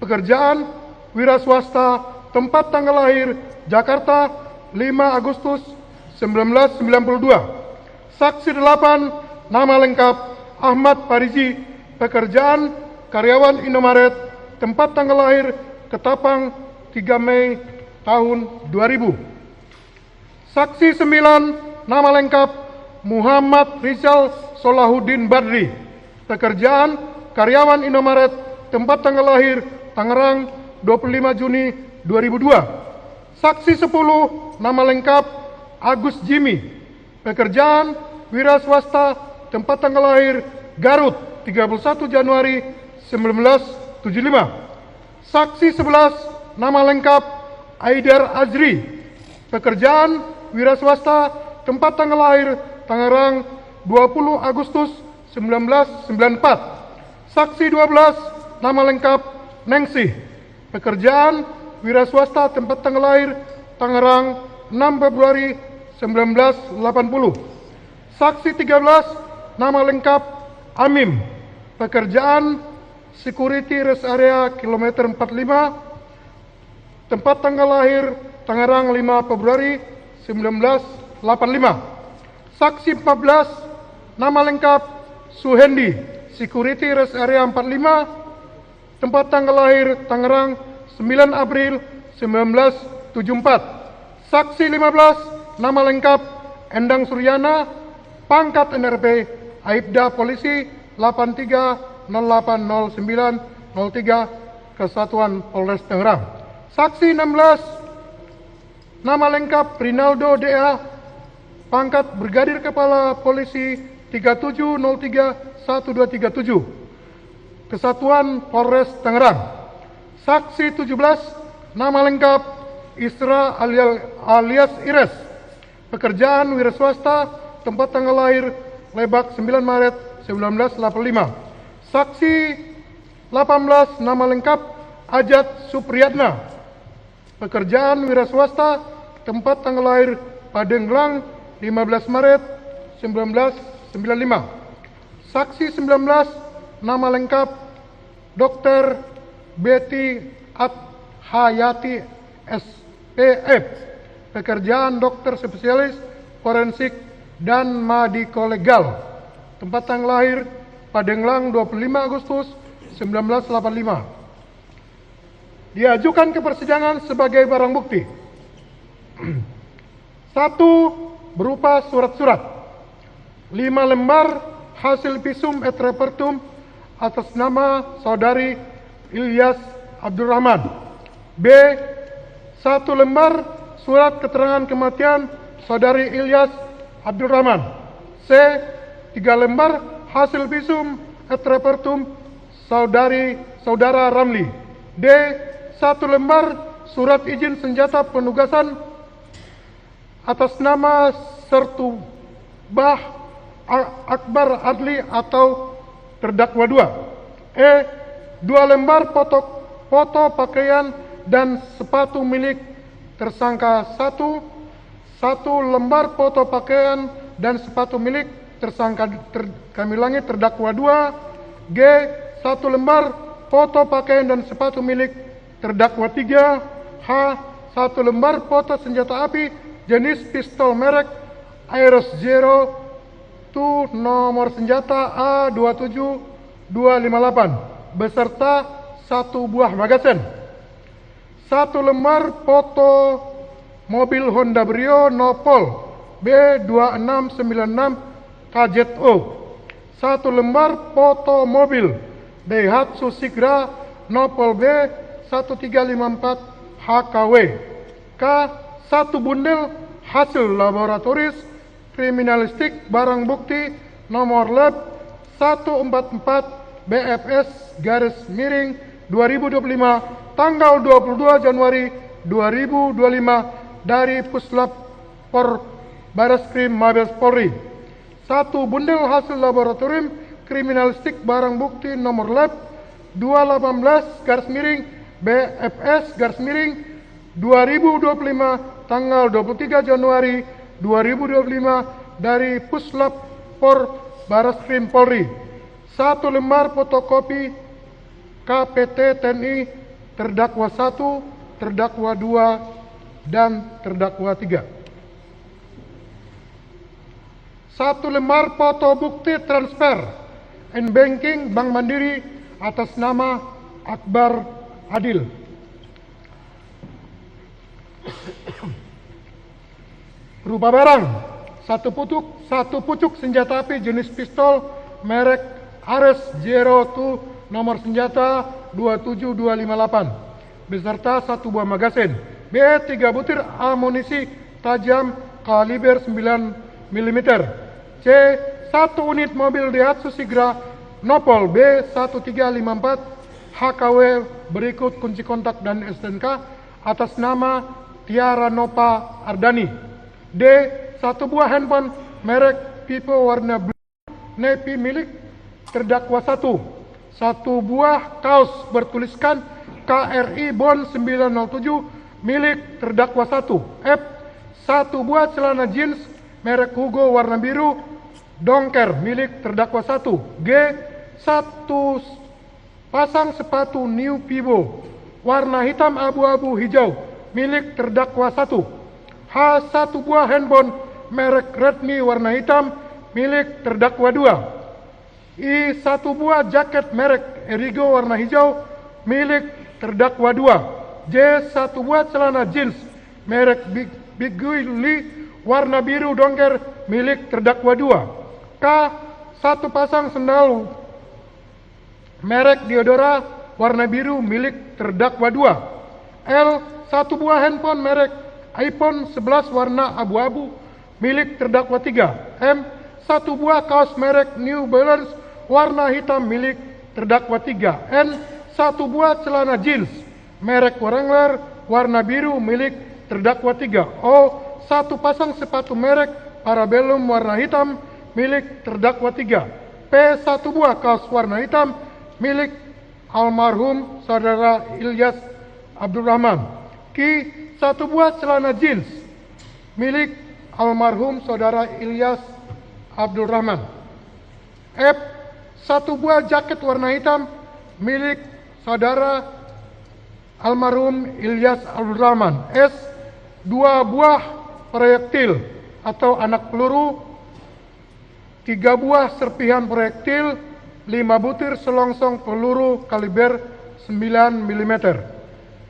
Pekerjaan wira swasta, tempat tanggal lahir Jakarta 5 Agustus 1992. Saksi 8, nama lengkap Ahmad Pariji. Pekerjaan karyawan Indomaret, tempat tanggal lahir Ketapang 3 Mei tahun 2000. Saksi 9, nama lengkap Muhammad Rizal Solahuddin Badri. Pekerjaan karyawan Indomaret, tempat tanggal lahir Tangerang 25 Juni 2002. Saksi 10, nama lengkap Agus Jimmy. Pekerjaan wira swasta, tempat tanggal lahir Garut 31 Januari 1975. Saksi 11, nama lengkap Aidar Azri. Pekerjaan wira swasta, tempat tanggal lahir Tangerang 20 Agustus 1994. Saksi 12, nama lengkap Nengsih. Pekerjaan wira swasta, tempat tanggal lahir Tangerang 6 Februari 1980. Saksi 13, nama lengkap Amim. Pekerjaan security rest area kilometer 45, tempat tanggal lahir Tangerang 5 Februari 1985. Saksi 14, nama lengkap Suhendi, security rest area 45, tempat tanggal lahir Tangerang 9 April 1974. Saksi 15, nama lengkap Endang Suryana, pangkat NRP Aibda Polisi 83080903 Kesatuan Polres Tangerang. Saksi 16, nama lengkap Rinaldo DA, pangkat Brigadir Kepala Polisi 37031237 Kesatuan Polres Tangerang. Saksi 17, nama lengkap Isra alias Ires. Pekerjaan wira swasta, tempat tanggal lahir Lebak 9 Maret 1985. Saksi 18, nama lengkap Ajat Supriyatna. Pekerjaan wira swasta, tempat tanggal lahir Padenglang 15 Maret 1995. Saksi 19, nama lengkap Dr. Betty Hayati SPF. Pekerjaan dokter spesialis forensik dan madikolegal. Tempat tanggal lahir Padenglang 25 Agustus 1985. Diajukan ke persidangan sebagai barang bukti. 1. Berupa surat-surat 5 lembar hasil visum et repertum atas nama saudari Ilyas Abdurrahman. B. 1 lembar surat keterangan kematian saudari Ilyas Abdurrahman. C. 3 lembar hasil visum et repertum saudara Ramli. D. 1 lembar surat izin senjata penugasan atas nama Sertu Bah Akbar Adli atau terdakwa 2. E. 2 lembar foto pakaian dan sepatu milik tersangka 1. 1 lembar foto pakaian dan sepatu milik tersangka kami ulangi terdakwa 2. G. 1 lembar foto pakaian dan sepatu milik terdakwa 3. H. 1 lembar foto senjata api jenis pistol merek Aeros Zero 2 nomor senjata A27258 beserta 1 buah magazen. 1 lembar foto mobil Honda Brio Nopol B2696 KZO. 1 lembar foto mobil Daihatsu Sigra Nopol B1354 HKW. K. 1 bundel hasil laboratoris kriminalistik barang bukti nomor lab 144 BFS garis miring 2025 tanggal 22 Januari 2025 dari Puslap Por Bareskrim Mabes Polri. 1 bundel hasil laboratorium kriminalistik barang bukti nomor lab 218 garis miring BFS garis miring 2025 tanggal 23 Januari 2025 dari Puslap Por Bareskrim Polri. 1 lembar fotokopi KPT TNI terdakwa 1, terdakwa 2, dan terdakwa 3. 1 lembar foto bukti transfer banking Bank Mandiri atas nama Akbar Adil. Berupa barang 1 pucuk senjata api jenis pistol merek Ares Zero 2 nomor senjata 27258 beserta 1 buah magasin. B. 3 butir amunisi tajam kaliber 9 mm. C. 1 unit mobil Daihatsu Sigra Nopol B1354 HKW berikut kunci kontak dan STNK atas nama Tiara Nova Ardani. D. 1 buah handphone merek Vivo warna blue navy milik terdakwa 1. 1 buah kaos bertuliskan KRI Bond 907 milik terdakwa 1. F. 1 buah celana jeans merek Hugo warna biru dongker milik terdakwa 1. G. 1 pasang sepatu New Vivo warna hitam abu-abu hijau milik terdakwa 1. H. 1 buah handphone merek Redmi warna hitam milik terdakwa 2. I. 1 buah jaket merek Erigo warna hijau milik terdakwa 2. J. 1 buah celana jeans merek Big Willy warna biru dongker milik terdakwa 2. K. 1 pasang sendal merek Diodora warna biru milik terdakwa 2. L. 1 buah handphone merek iPhone 11 warna abu-abu milik terdakwa 3. M. 1 buah kaos merek New Balance warna hitam milik terdakwa 3. N. 1 buah celana jeans merek Wrangler warna biru milik terdakwa 3. O. 1 pasang sepatu merek Parabellum warna hitam milik terdakwa 3. P. 1 buah kaos warna hitam milik almarhum saudara Ilyas Abdurrahman. Q. 1 buah celana jeans milik almarhum saudara Ilyas Abdurrahman. F. 1 buah jaket warna hitam milik saudara almarhum Ilyas Abdurrahman. S. 2 buah proyektil atau anak peluru, 3 buah serpihan proyektil, 5 butir selongsong peluru kaliber 9 mm.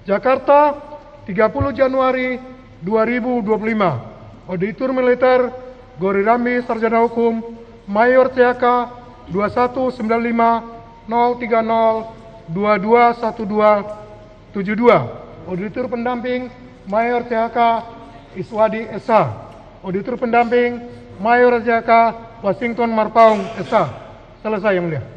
Jakarta, 30 Januari 2025. Auditor Militer Gori Rambi Sarjana Hukum Mayor CHK 2195 030 221272. Auditor pendamping Mayor CHK Iswadi SH. Auditor pendamping Mayor CHK Washington Marpaung SH. Selesai yang mulia.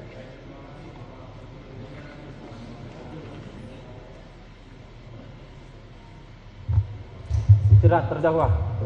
Istirahat terdakwa.